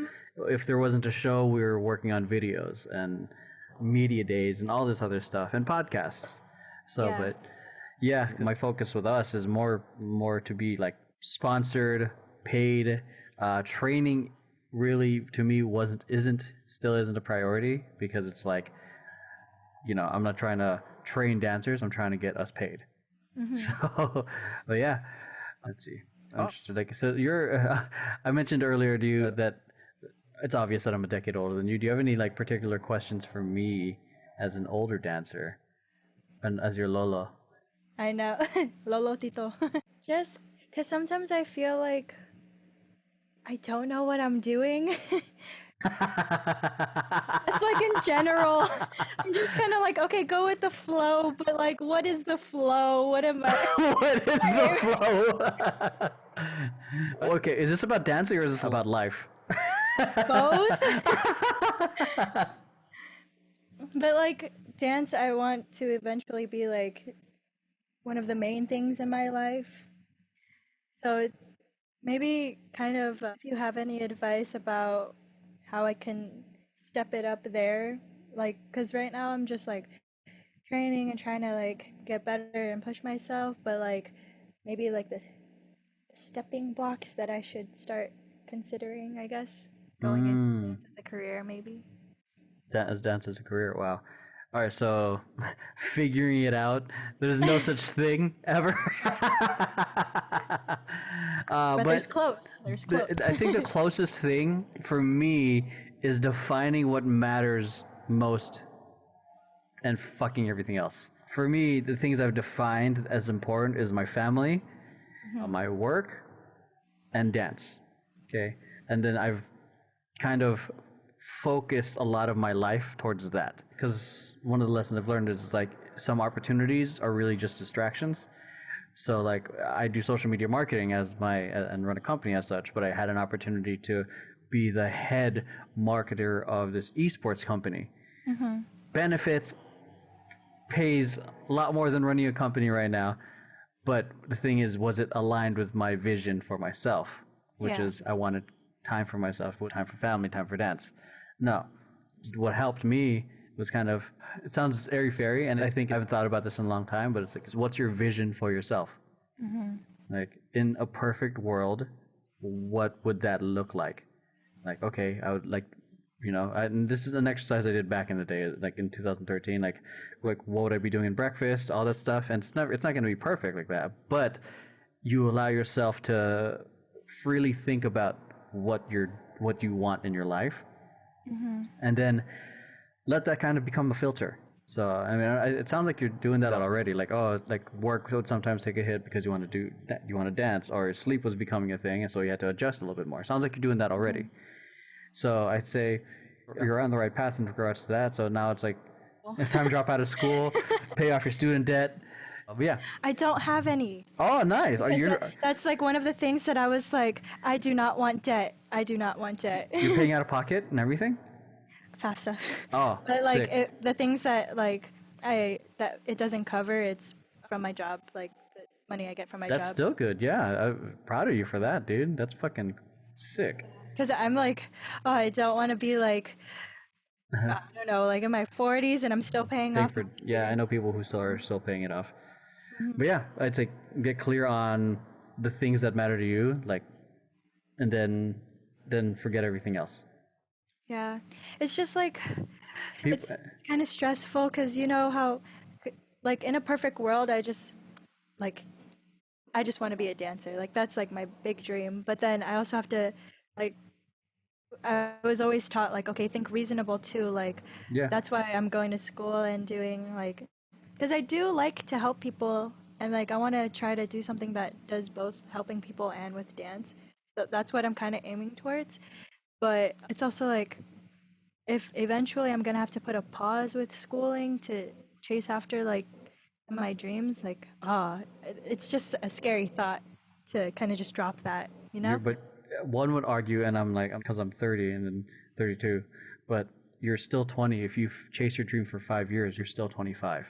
if there wasn't a show, we were working on videos and media days and all this other stuff and podcasts. So, Yeah. but yeah, my focus with us is more to be like sponsored, paid. Training really to me still isn't a priority because it's like, I'm not trying to train dancers. I'm trying to get us paid. So, but yeah, let's see. I'm interested. Like, so I mentioned earlier to you that it's obvious that I'm a decade older than you. Do you have any like particular questions for me as an older dancer and as your lolo? I know. Lolo Tito. Just because sometimes I feel like I don't know what I'm doing. It's like in general, I'm just kind of like, okay, go with the flow, but like, what is the flow? What am I? What is the flow? Okay, is this about dancing or is this about life? Both? But like, dance, I want to eventually be like one of the main things in my life. So maybe kind of if you have any advice about how I can step it up there, like, because right now I'm just like training and trying to like get better and push myself, but like maybe like the stepping blocks that I should start considering, I guess, going into dance as a career, maybe. Dance as a career. Wow. All right, so figuring it out. There's no such thing ever. But But there's close. There's close. I think the closest thing for me is defining what matters most and fucking everything else. For me, the things I've defined as important is my family, my work, and dance. Okay, and then I've kind of focused a lot of my life towards that because one of the lessons I've learned is like some opportunities are really just distractions. So like I do social media marketing and run a company as such, but I had an opportunity to be the head marketer of this esports company. Benefits, pays a lot more than running a company right now. But the thing is, was it aligned with my vision for myself, which Yeah. is I wanted time for myself, time for family, time for dance. No, what helped me was kind of, it sounds airy fairy, and I think I haven't thought about this in a long time, but it's like, what's your vision for yourself? Like, in a perfect world, what would that look like? Like, okay, I would like, and this is an exercise I did back in the day, like in 2013, like what would I be doing in breakfast, all that stuff, and it's not going to be perfect like that, but you allow yourself to freely think about what you want in your life, and then let that kind of become a filter. So I mean, it sounds like you're doing that already. Like, oh, like work would sometimes take a hit because you want to dance, or sleep was becoming a thing, and so you had to adjust a little bit more. Sounds like you're doing that already. So I'd say you're on the right path in regards to that. So now it's like it's time to drop out of school, pay off your student debt, But yeah. I don't have any. Oh, nice. Are you? That's like one of the things that I was like, I do not want debt. I do not want debt. You're paying out of pocket and everything? FAFSA. Oh, But like sick. the things that like that it doesn't cover, it's from my job, like the money I get from my That's job. still good. Yeah, I'm proud of you for that, dude. That's fucking sick. Because I'm like, oh, I don't want to be like, I don't know, like in my 40s and I'm still paying off. Yeah, I know people who still are still paying it off. But yeah, I'd say get clear on the things that matter to you, like, and then forget everything else. Yeah, it's just like People, it's kind of stressful because you know how, like in a perfect world, like I just want to be a dancer. Like that's like my big dream. But then I also have to like I was always taught like okay, think reasonable too. Like yeah, that's why I'm going to school and doing like because I do like to help people and like I want to try to do something that does both helping people and with dance. So that's what I'm kind of aiming towards. But it's also like if eventually I'm gonna have to put a pause with schooling to chase after like my dreams, like it's just a scary thought to kind of just drop that, you know? but one would argue, and I'm like, because I'm 30 and then 32, but you're still 20. If you chase your dream for 5 years, you're still 25.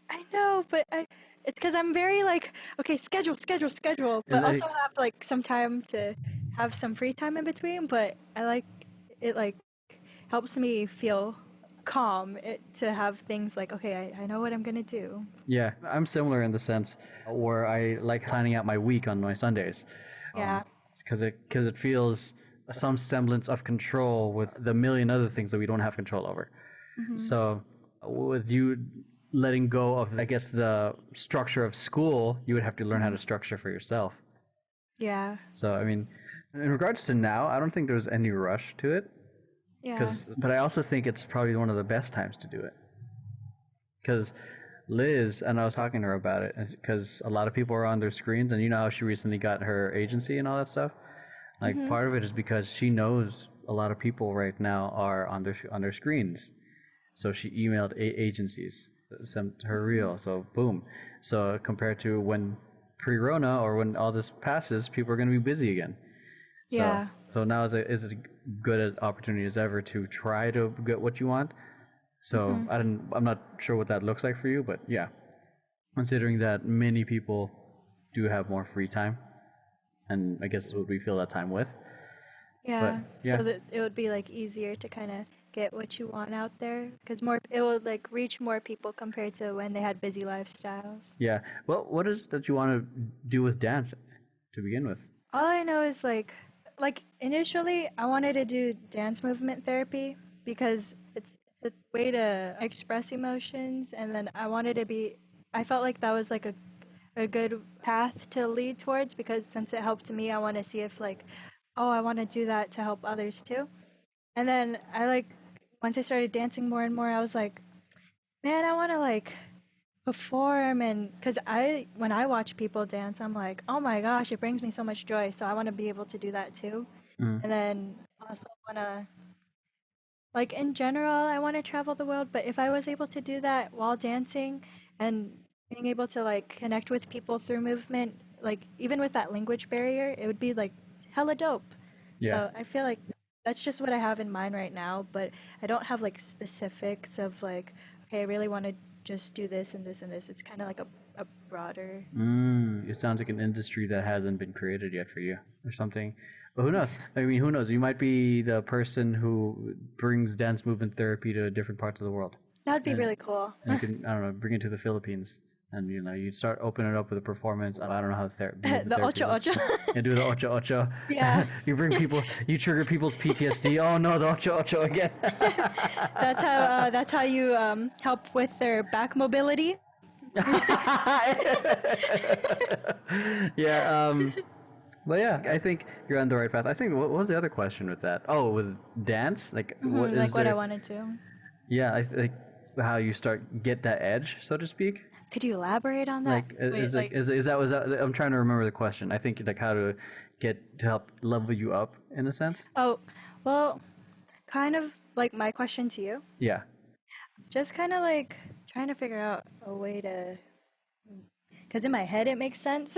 I know, but it's because I'm very like, okay, schedule, but And also have like some time to have some free time in between. But I like it, like helps me feel calm to have things like, okay, I know what I'm gonna do. yeah, I'm similar in the sense where I like planning out my week on my Sundays. Yeah. Because it feels some semblance of control with the million other things that we don't have control over. So with you letting go of, I guess, the structure of school, you would have to learn how to structure for yourself. Yeah. So I mean, in regards to now, I don't think there's any rush to it. Yeah. But I also think it's probably one of the best times to do it. Because Liz, and I was talking to her about it, because a lot of people are on their screens, and you know how she recently got her agency and all that stuff. Like part of it is because she knows a lot of people right now are on their screens, so she emailed agencies, sent her reel. So boom. So compared to when pre-Rona or when all this passes, people are going to be busy again. Yeah. So now is a good opportunity as ever to try to get what you want. So I'm not sure what that looks like for you, but yeah, considering that many people do have more free time, and I guess it's what we fill that time with. Yeah. yeah. So that it would be like easier to kind of get what you want out there because more it would like reach more people compared to when they had busy lifestyles. Yeah. Well, what is it that you want to do with dance to begin with? All I know is like initially I wanted to do dance movement therapy because it's a way to express emotions and then I felt like that was like a good path to lead towards because since it helped me, I want to see if like, oh, I want to do that to help others too. And then once I started dancing more and more, I was like, man, I want to like perform and because when I watch people dance, I'm like, oh my gosh, it brings me so much joy. So I want to be able to do that too. And then also want to like in general, I want to travel the world, but if I was able to do that while dancing and being able to like connect with people through movement, like even with that language barrier, it would be like hella dope. Yeah. So I feel like that's just what I have in mind right now, but I don't have like specifics of like, okay, I really want to just do this and this and this. It's kind of like a broader. It sounds like an industry that hasn't been created yet for you or something. But who knows? I mean, who knows? You might be the person who brings dance movement therapy to different parts of the world. That'd be really cool. And you can, I don't know, bring it to the Philippines. And, you know, you'd start opening it up with a performance. I don't know how The ocho ocho. And do the ocho ocho. Yeah. You trigger people's PTSD. Oh no, the ocho ocho again. That's how you help with their back mobility. Yeah. Well, yeah, I think you're on the right path. I think what was the other question with that? Oh, with dance, like what is Like what there? I wanted to. Yeah, I think how you get that edge, so to speak. Could you elaborate on that? Like, is that was that? I'm trying to remember the question. I think like how to help level you up in a sense. Oh, well, kind of like my question to you. Yeah. Just kind of like trying to figure out a way to because in my head it makes sense.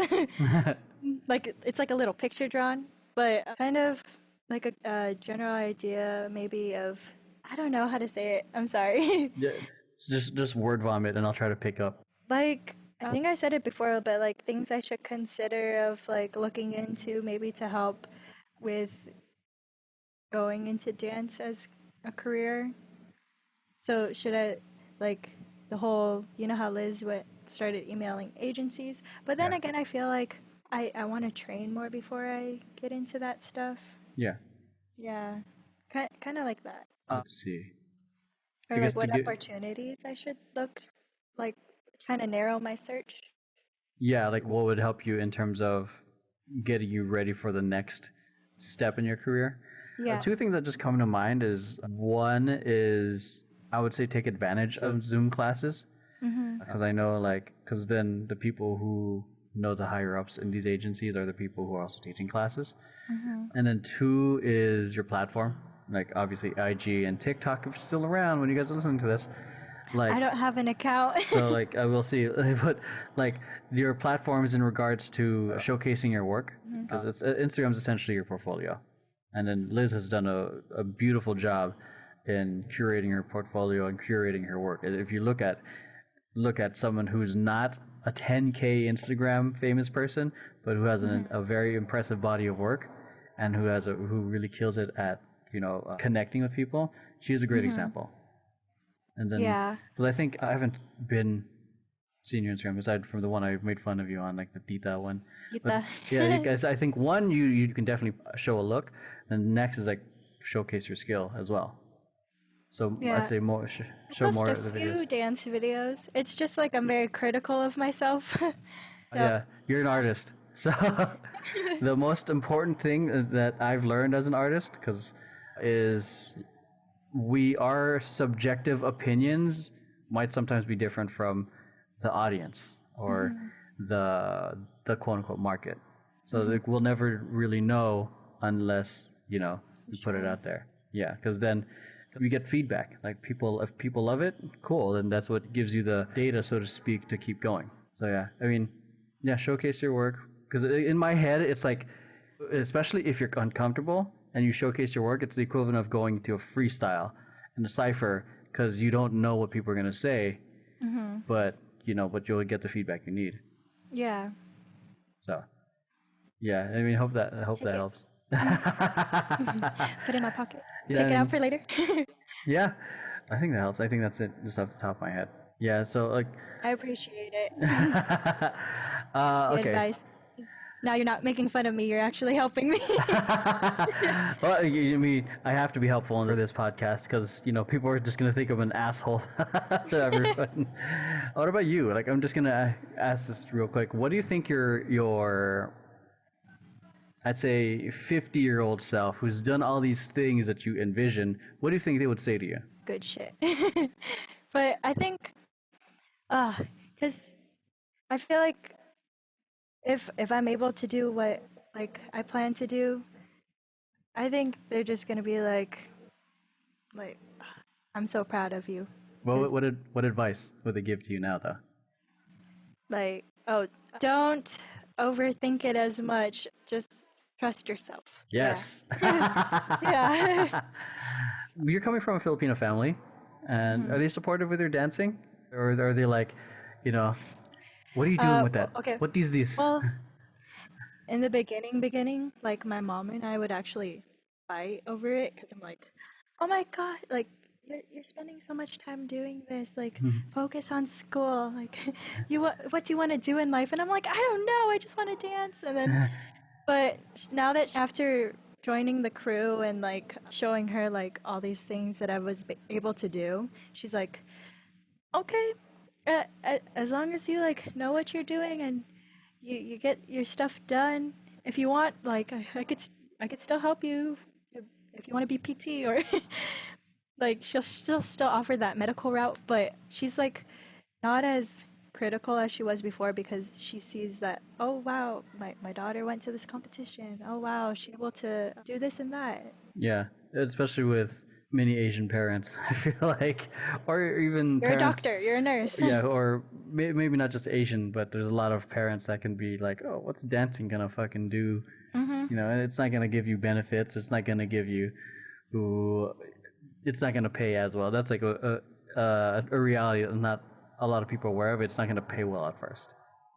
Like it's like a little picture drawn, but kind of like a general idea maybe of, I don't know how to say it. I'm sorry. Yeah, just word vomit, and I'll try to pick up. Like I think I said it before, but like things I should consider of like looking into maybe to help with going into dance as a career. So should I like the whole, you know how Liz started emailing agencies, but then Yeah. again I feel like I want to train more before I get into that stuff. Yeah. Yeah, kind of like that. Let's see. Or I guess like to what get opportunities I should look, like kind of narrow my search. yeah, like what would help you in terms of getting you ready for the next step in your career? Yeah. Two things that just come to mind is one is I would say take advantage of Zoom classes because I know because then the people who know the higher ups in these agencies are the people who are also teaching classes. And then two is your platform, like obviously IG and TikTok are still around when you guys are listening to this. Like I don't have an account. so like I will see, but like your platforms in regards to showcasing your work because it's Instagram's essentially your portfolio, and then Liz has done a beautiful job in curating her portfolio and curating her work. If you look at someone who's not a 10K Instagram famous person, but who has a very impressive body of work, and who really kills it at connecting with people, she is a great example. And then, Yeah. because I think I haven't been seeing your Instagram aside from the one I made fun of you on, like the Tita one. But yeah, you guys, I think one you can definitely show a look, and next is like showcase your skill as well. So Yeah. I'd say more show Post more a of the few videos. dance videos. It's just like I'm very critical of myself. Yeah, you're an artist. So the most important thing that I've learned as an artist, is our subjective opinions might sometimes be different from the audience or the quote unquote market. So like, we'll never really know unless we put it out there. Yeah, because then we get feedback. Like if people love it, cool, then that's what gives you the data, so to speak, to keep going. So yeah, I mean, yeah, showcase your work, because in my head it's like, especially if you're uncomfortable and you showcase your work, it's the equivalent of going to a freestyle and a cipher, because you don't know what people are going to say, but you'll get the feedback you need. Yeah. So yeah, I mean, hope that Take it. helps. Put it in my pocket. Yeah, Take it I out mean, for later. yeah, I think that helps. I think that's it, just off the top of my head. Yeah, so like I appreciate it. The okay. advice. Now you're not making fun of me. You're actually helping me. Well, I mean, I have to be helpful for this podcast because people are just gonna think I'm an asshole to everyone. What about you? Like, I'm just gonna ask this real quick. What do you think your I'd say 50-year-old self who's done all these things that you envision, what do you think they would say to you? Good shit. But I think, because I feel like if I'm able to do what like I plan to do, I think they're just gonna be like, I'm so proud of you. What advice would they give to you now, though? Like, oh, don't overthink it as much. Just trust yourself. Yes. Yeah. You're coming from a Filipino family, and are they supportive with your dancing, or are they like, what are you doing with that? Okay. What is this? Well, in the beginning, like my mom and I would actually fight over it because I'm like, oh my God, like you're spending so much time doing this. Like, focus on school. Like, what do you want to do in life? And I'm like, I don't know. I just want to dance. And then, but now that after joining the crew and like showing her like all these things that I was able to do, she's like, okay, as long as you like know what you're doing and you get your stuff done. If you want, like I could still help you if you want to be PT or like she'll still offer that medical route, but she's like not as critical as she was before because she sees that, oh wow, my daughter went to this competition. Oh wow, she's able to do this and that. Yeah, especially with many Asian parents. I feel like, or even You're a parents. doctor. You're a nurse. Yeah, or maybe not just Asian, but there's a lot of parents that can be like, oh, what's dancing gonna fucking do? You know, and it's not gonna give you benefits. It's not gonna give you, it's not gonna pay as well. That's like a reality that not a lot of people are aware of. It's not gonna pay well at first.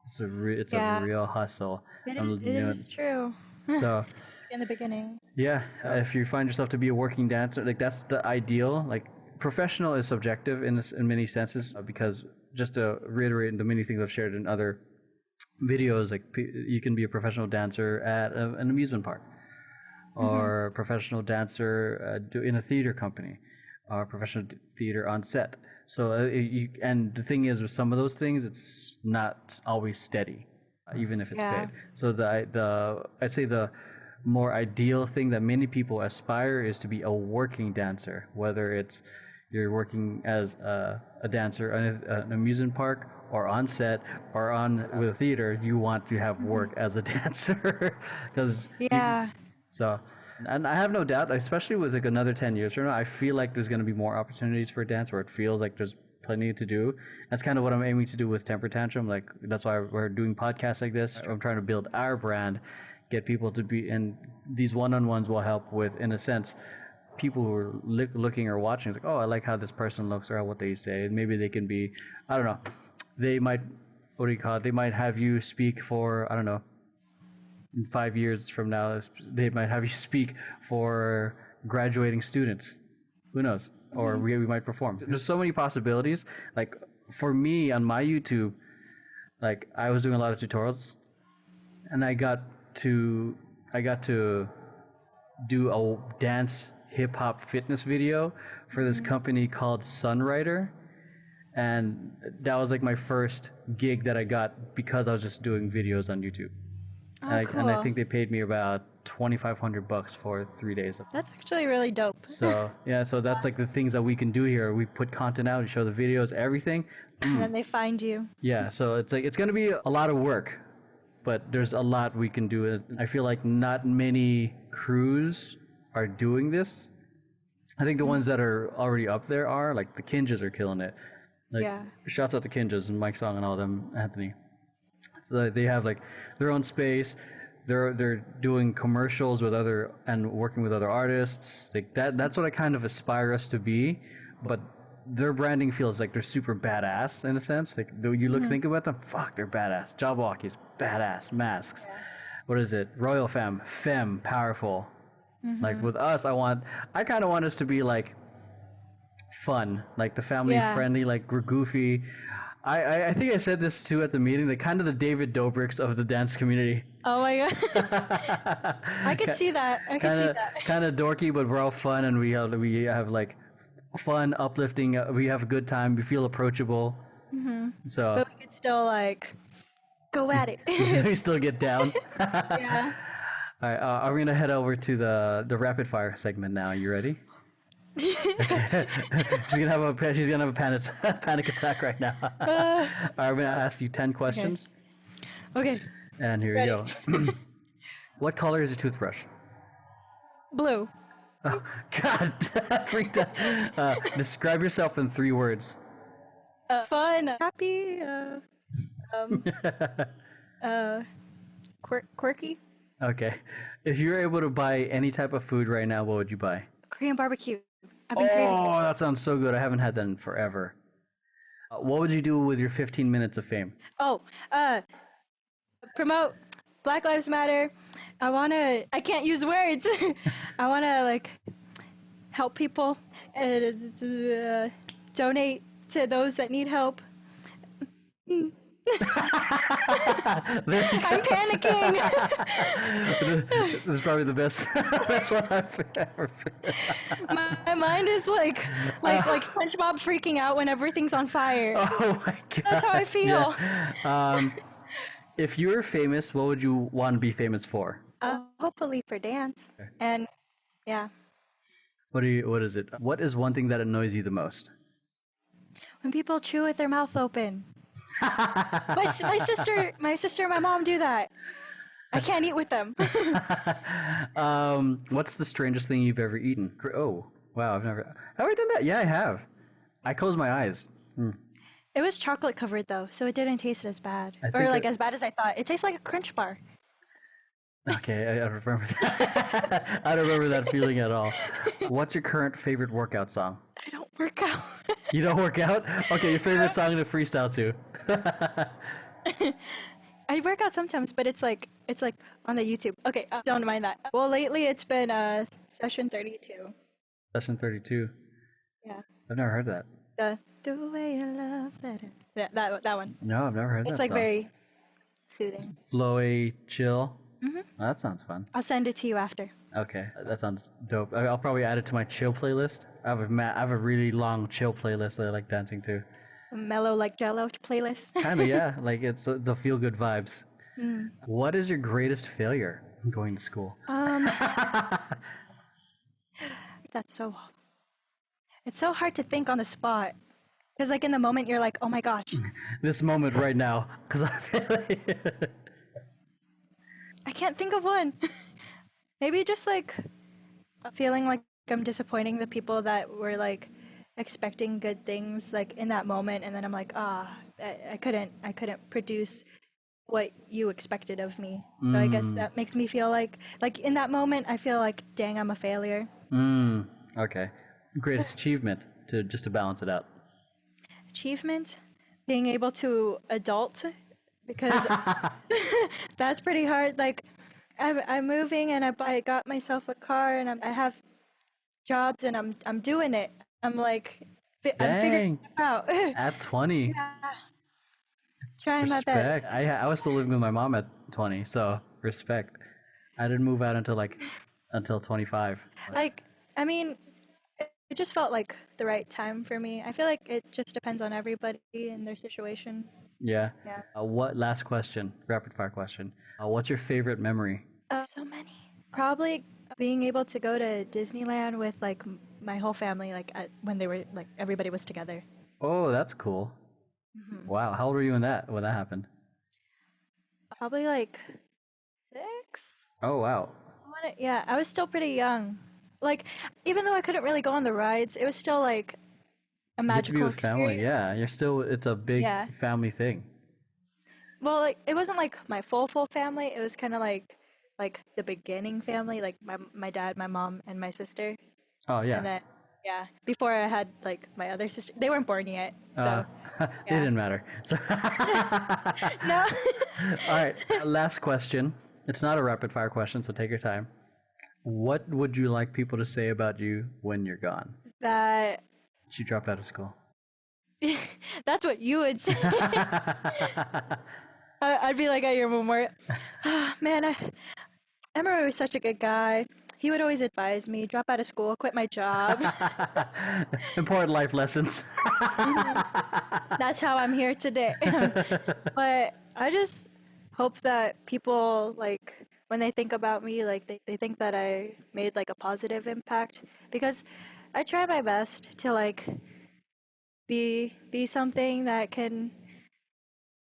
It's a Yeah. real hustle. It And, is, it is true. So In the beginning. yeah, if you find yourself to be a working dancer, like that's the ideal. Like professional is subjective in many senses because just to reiterate the many things I've shared in other videos, like you can be a professional dancer at an amusement park, or a professional dancer in a theater company, or professional theater on set. So and the thing is with some of those things, it's not always steady, even if it's Yeah. paid. So I'd say the more ideal thing that many people aspire is to be a working dancer, whether it's you're working as a dancer in an amusement park or on set or on with a theater. You want to have work as a dancer because Yeah. so, and I have no doubt, especially with like another 10 years from now, I feel like there's going to be more opportunities for dance where it feels like there's plenty to do. That's kind of what I'm aiming to do with Temper Tantrum. Like, that's why we're doing podcasts like this. I'm trying to build our brand, get people to be, and these one-on-ones will help with, in a sense, people who are looking or watching. It's like, oh, I like how this person looks or what they say. Maybe they can be, I don't know, they might, what do you call it? They might have you speak for, I don't know, in 5 years from now, they might have you speak for graduating students. Who knows? Or we might perform. There's so many possibilities. Like for me on my YouTube, like I was doing a lot of tutorials, and I got to do a dance hip hop fitness video for this company called Sunrider. And that was like my first gig that I got because I was just doing videos on YouTube. Oh, And I cool. think they paid me about $2,500 for 3 days. That's actually really dope. So yeah, so that's like the things that we can do here. We put content out, we show the videos, everything. And then they find you. Yeah, so it's like it's gonna be a lot of work, but there's a lot we can do. I feel like not many crews are doing this. I think the ones that are already up there are like the Kinjas are killing it. Like, Yeah. shouts out to Kinjas and Mike Song and all them, Anthony. So they have like their own space. They're doing commercials with other and working with other artists. Like that's what I kind of aspire us to be. But their branding feels like they're super badass in a sense. Like though you think about them, fuck, they're badass. Jabberwockies, badass. Masks. What is it? Royal femme, powerful. Like with us, I kind of want us to be like fun, like the family friendly, like we're goofy. I think I said this too at the meeting. They're kind of the David Dobrik's of the dance community. Oh my god. I could see that. I could see that. Kind of dorky, but we're all fun, and we have like fun, uplifting. We have a good time. We feel approachable. So But we could still like go at it. we still get down. Yeah. All right, we're gonna head over to the rapid fire segment now. You ready? she's gonna have a panic attack right now. All right, I'm gonna ask you 10 questions, Okay. and here Ready. you go. What color is your toothbrush? Blue. Oh, God, freaked out. Describe yourself in 3 words. Fun. Happy. Quirky. Okay. If you were able to buy any type of food right now, what would you buy? Korean barbecue. I've been craving. Oh, that sounds so good. I haven't had that in forever. What would you do with your 15 minutes of fame? Oh, promote Black Lives Matter. I can't use words. I wanna like help people and donate to those that need help. I'm panicking. This is probably the best one I've ever been. My mind is like SpongeBob freaking out when everything's on fire. Oh my God. That's how I feel. Yeah. If you were famous, what would you want to be famous for? Hopefully for dance. And yeah, What is it? What is one thing that annoys you the most? when people chew with their mouth open. My sister and my mom do that. I can't eat with them. What's the strangest thing you've ever eaten? Oh, Wow, have I done that? Yeah, I have. I close my eyes. It was chocolate covered though, so it didn't taste as bad. I Or think like as bad as I thought. It tastes like a crunch bar. Okay, I don't remember that. I don't remember that feeling at all. What's your current favorite workout song? I don't work out. You don't work out? Okay, your favorite song to freestyle to? I work out sometimes, but it's like on the YouTube. Okay, don't mind that. Well, lately it's been session 32. Session 32. Yeah. I've never heard that. The way you love that one. No, I've never heard that It's like song. very soothing. Flowy, chill. Oh, that sounds fun. I'll send it to you after. Okay, that sounds dope. I'll probably add it to my chill playlist. I have a really long chill playlist that I like dancing to. A mellow like Jello playlist. Kinda, yeah. Like it's the feel good vibes. What is your greatest failure going to school? That's so. It's so hard to think on the spot, because like in the moment you're like, oh my gosh. This moment right now, because I feel like I can't think of one. Maybe just like feeling like I'm disappointing the people that were like expecting good things like in that moment, and then I'm like, I couldn't produce what you expected of me. So I guess that makes me feel like in that moment I feel like, dang, I'm a failure. Okay. Greatest achievement to balance it out. Achievement, being able to adult, because that's pretty hard. Like I'm moving and I got myself a car and I have jobs and I'm doing it. I'm like I'm figuring it out. At 20. Yeah. Trying my Respect. best. I was still living with my mom at 20, so respect. I didn't move out until 25. Like, I mean, it just felt like the right time for me. I feel like it just depends on everybody and their situation. Yeah. Yeah. What last question? Rapid fire question. What's your favorite memory? So many. Probably being able to go to Disneyland with like my whole family, like when they were like everybody was together. Oh, that's cool. Wow. How old were you when that happened? Probably like 6. Oh, wow. Yeah, I was still pretty young. Like, even though I couldn't really go on the rides, it was still like a You get to be magical with family. experience. Yeah, it's a big Yeah. family thing. Well, like it wasn't like my full family. It was kind of like the beginning family, like my dad, my mom, and my sister. Oh, yeah. And then before I had like my other sister, they weren't born yet, so It didn't matter. So no. all right, last question. It's not a rapid fire question, so take your time. What would you like people to say about you when you're gone? That She dropped out of school. that's what you would say. I'd be like at your memorial. Man, Emeroy was such a good guy. He would always advise me, drop out of school, quit my job. Important life lessons. That's how I'm here today. But I just hope that people, like, when they think about me, like, they think that I made, like, a positive impact. Because I try my best to, like, be something that can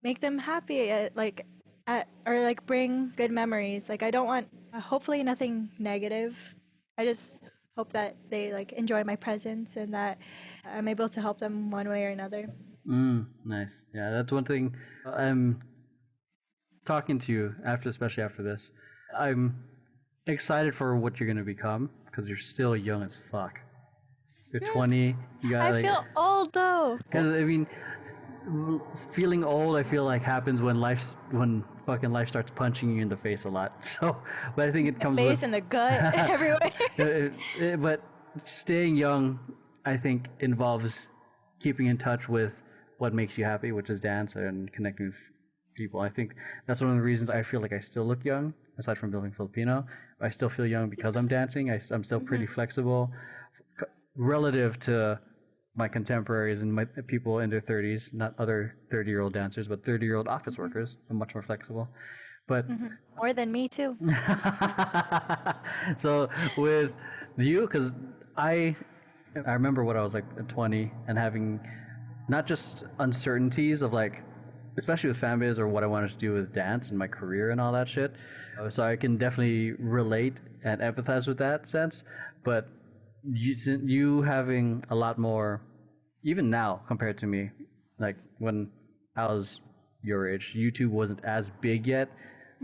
make them happy, or, like, bring good memories. Like, I don't want, hopefully nothing negative. I just hope that they, like, enjoy my presence and that I'm able to help them one way or another. Nice. Yeah, that's one thing. I'm talking to you especially after this. I'm excited for what you're gonna become because you're still young as fuck. You're 20. You got. I feel old though. Because I mean, feeling old, I feel like happens when fucking life starts punching you in the face a lot. So, but I think it comes Face with and the gut everywhere. but staying young, I think, involves keeping in touch with what makes you happy, which is dance and connecting with people. I think that's one of the reasons I feel like I still look young, aside from being Filipino. I still feel young because I'm dancing. I'm still pretty flexible relative to my contemporaries and my people in their 30s, not other 30-year-old dancers, but 30-year-old office workers. I'm much more flexible. But More than me too. so with you, because I remember what I was like at 20 and having not just uncertainties of like, especially with fan base or what I wanted to do with dance and my career and all that shit. So I can definitely relate and empathize with that sense. But you having a lot more, even now compared to me, like when I was your age, YouTube wasn't as big yet,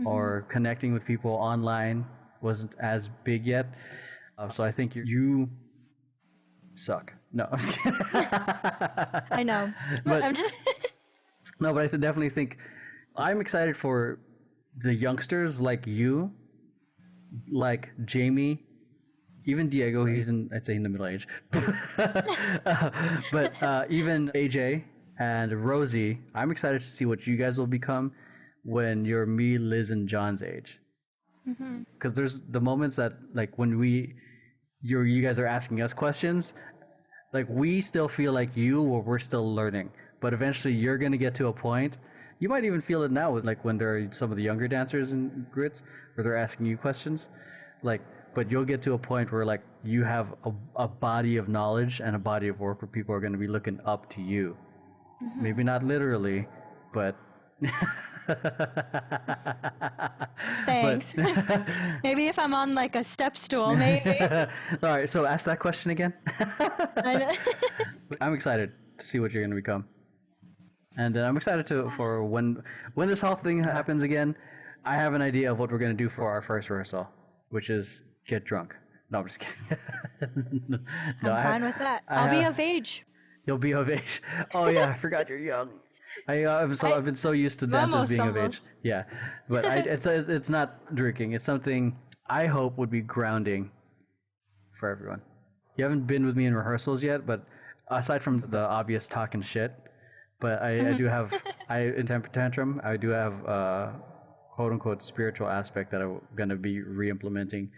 or connecting with people online wasn't as big yet. So I think you suck. No, I'm just kidding. I know. But I'm just. no, but I definitely think I'm excited for the youngsters like you, like Jamie, even Diego. He's I'd say in the middle age, but even AJ and Rosie. I'm excited to see what you guys will become when you're me, Liz, and John's age. Because there's the moments that like when you guys are asking us questions, like we still feel like you, or we're still learning. But eventually, you're gonna get to a point. You might even feel it now with like when there are some of the younger dancers in grits where they're asking you questions, like. But you'll get to a point where like you have a body of knowledge and a body of work where people are going to be looking up to you. Maybe not literally, but. Thanks. Maybe if I'm on like a step stool, maybe. All right, so ask that question again. I know. I'm excited to see what you're going to become, and I'm excited for when this whole thing happens again. I have an idea of what we're going to do for our first rehearsal, which is get drunk. No, I'm just kidding. No, I'm fine with that. I'll be of age. You'll be of age. Oh yeah, I forgot you're young. I've been so used to dancers being of age. Yeah, but it's not drinking. It's something I hope would be grounding for everyone. You haven't been with me in rehearsals yet, but aside from the obvious talk and shit, but I do have in Temper Tantrum I do have quote unquote spiritual aspect that I'm gonna be re-implementing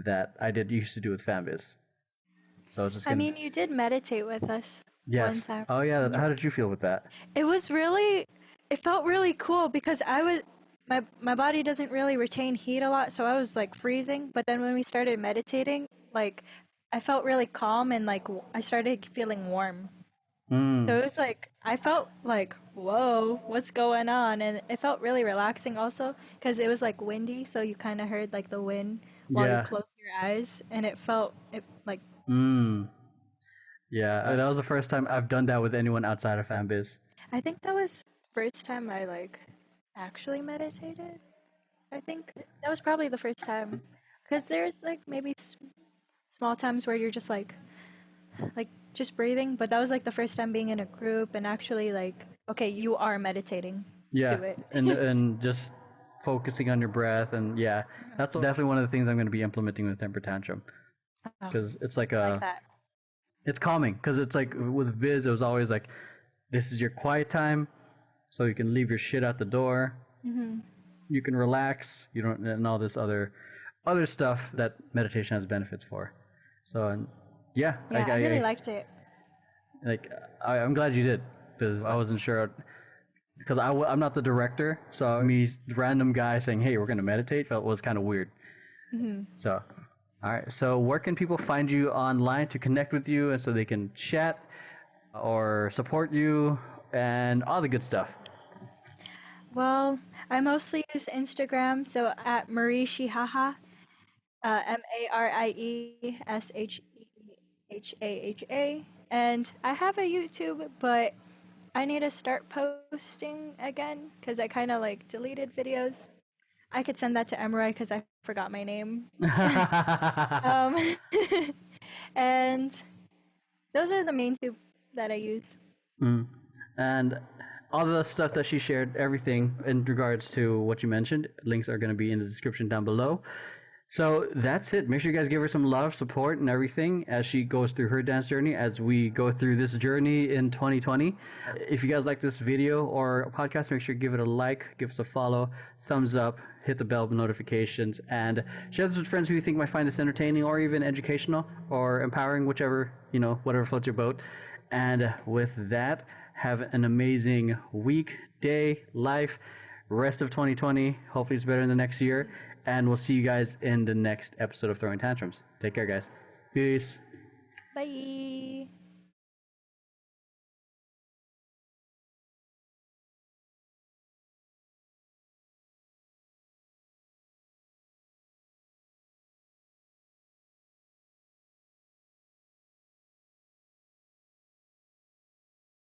that I used to do with Fambiz. So it's just. I mean, you did meditate with us. Yes. One time. Oh yeah. How did you feel with that? It felt really cool because my body doesn't really retain heat a lot, so I was like freezing. But then when we started meditating, like I felt really calm and like I started feeling warm. So it was like I felt like, whoa, what's going on? And it felt really relaxing also because it was like windy, so you kind of heard like the wind while you closed your eyes, and it like. Yeah, that was the first time I've done that with anyone outside of Fambiz. I think that was first time I like actually meditated. I think that was probably the first time because there's like maybe small times where you're just like just breathing, but that was like the first time being in a group and actually like, okay, you are meditating. Yeah, Do it. and just focusing on your breath, and yeah, that's definitely one of the things I'm going to be implementing with Temper Tantrum because it's like that. It's calming because it's like with Viz, it was always like, this is your quiet time, so you can leave your shit out the door. You can relax. You don't and all this other stuff that meditation has benefits for. So yeah, I really liked it. Like I'm glad you did because I wasn't sure because I'm not the director, so me random guy saying, hey, we're gonna meditate was kind of weird. So. All right. So where can people find you online to connect with you and so they can chat or support you and all the good stuff? Well, I mostly use Instagram, so at Marie Sheehan, MariesHehaha, and I have a YouTube, but I need to start posting again because I kind of like deleted videos. I could send that to Emeroy because I forgot my name. And those are the main two that I use. And all the stuff that she shared, everything in regards to what you mentioned, links are going to be in the description down below. So that's it. Make sure you guys give her some love, support, and everything as she goes through her dance journey, as we go through this journey in 2020. If you guys like this video or podcast, make sure you give it a like, give us a follow, thumbs up, hit the bell notifications, and share this with friends who you think might find this entertaining or even educational or empowering, whichever, whatever floats your boat. And with that, have an amazing week, day, life, rest of 2020. Hopefully it's better in the next year. And we'll see you guys in the next episode of Throwing Tantrums. Take care, guys. Peace. Bye.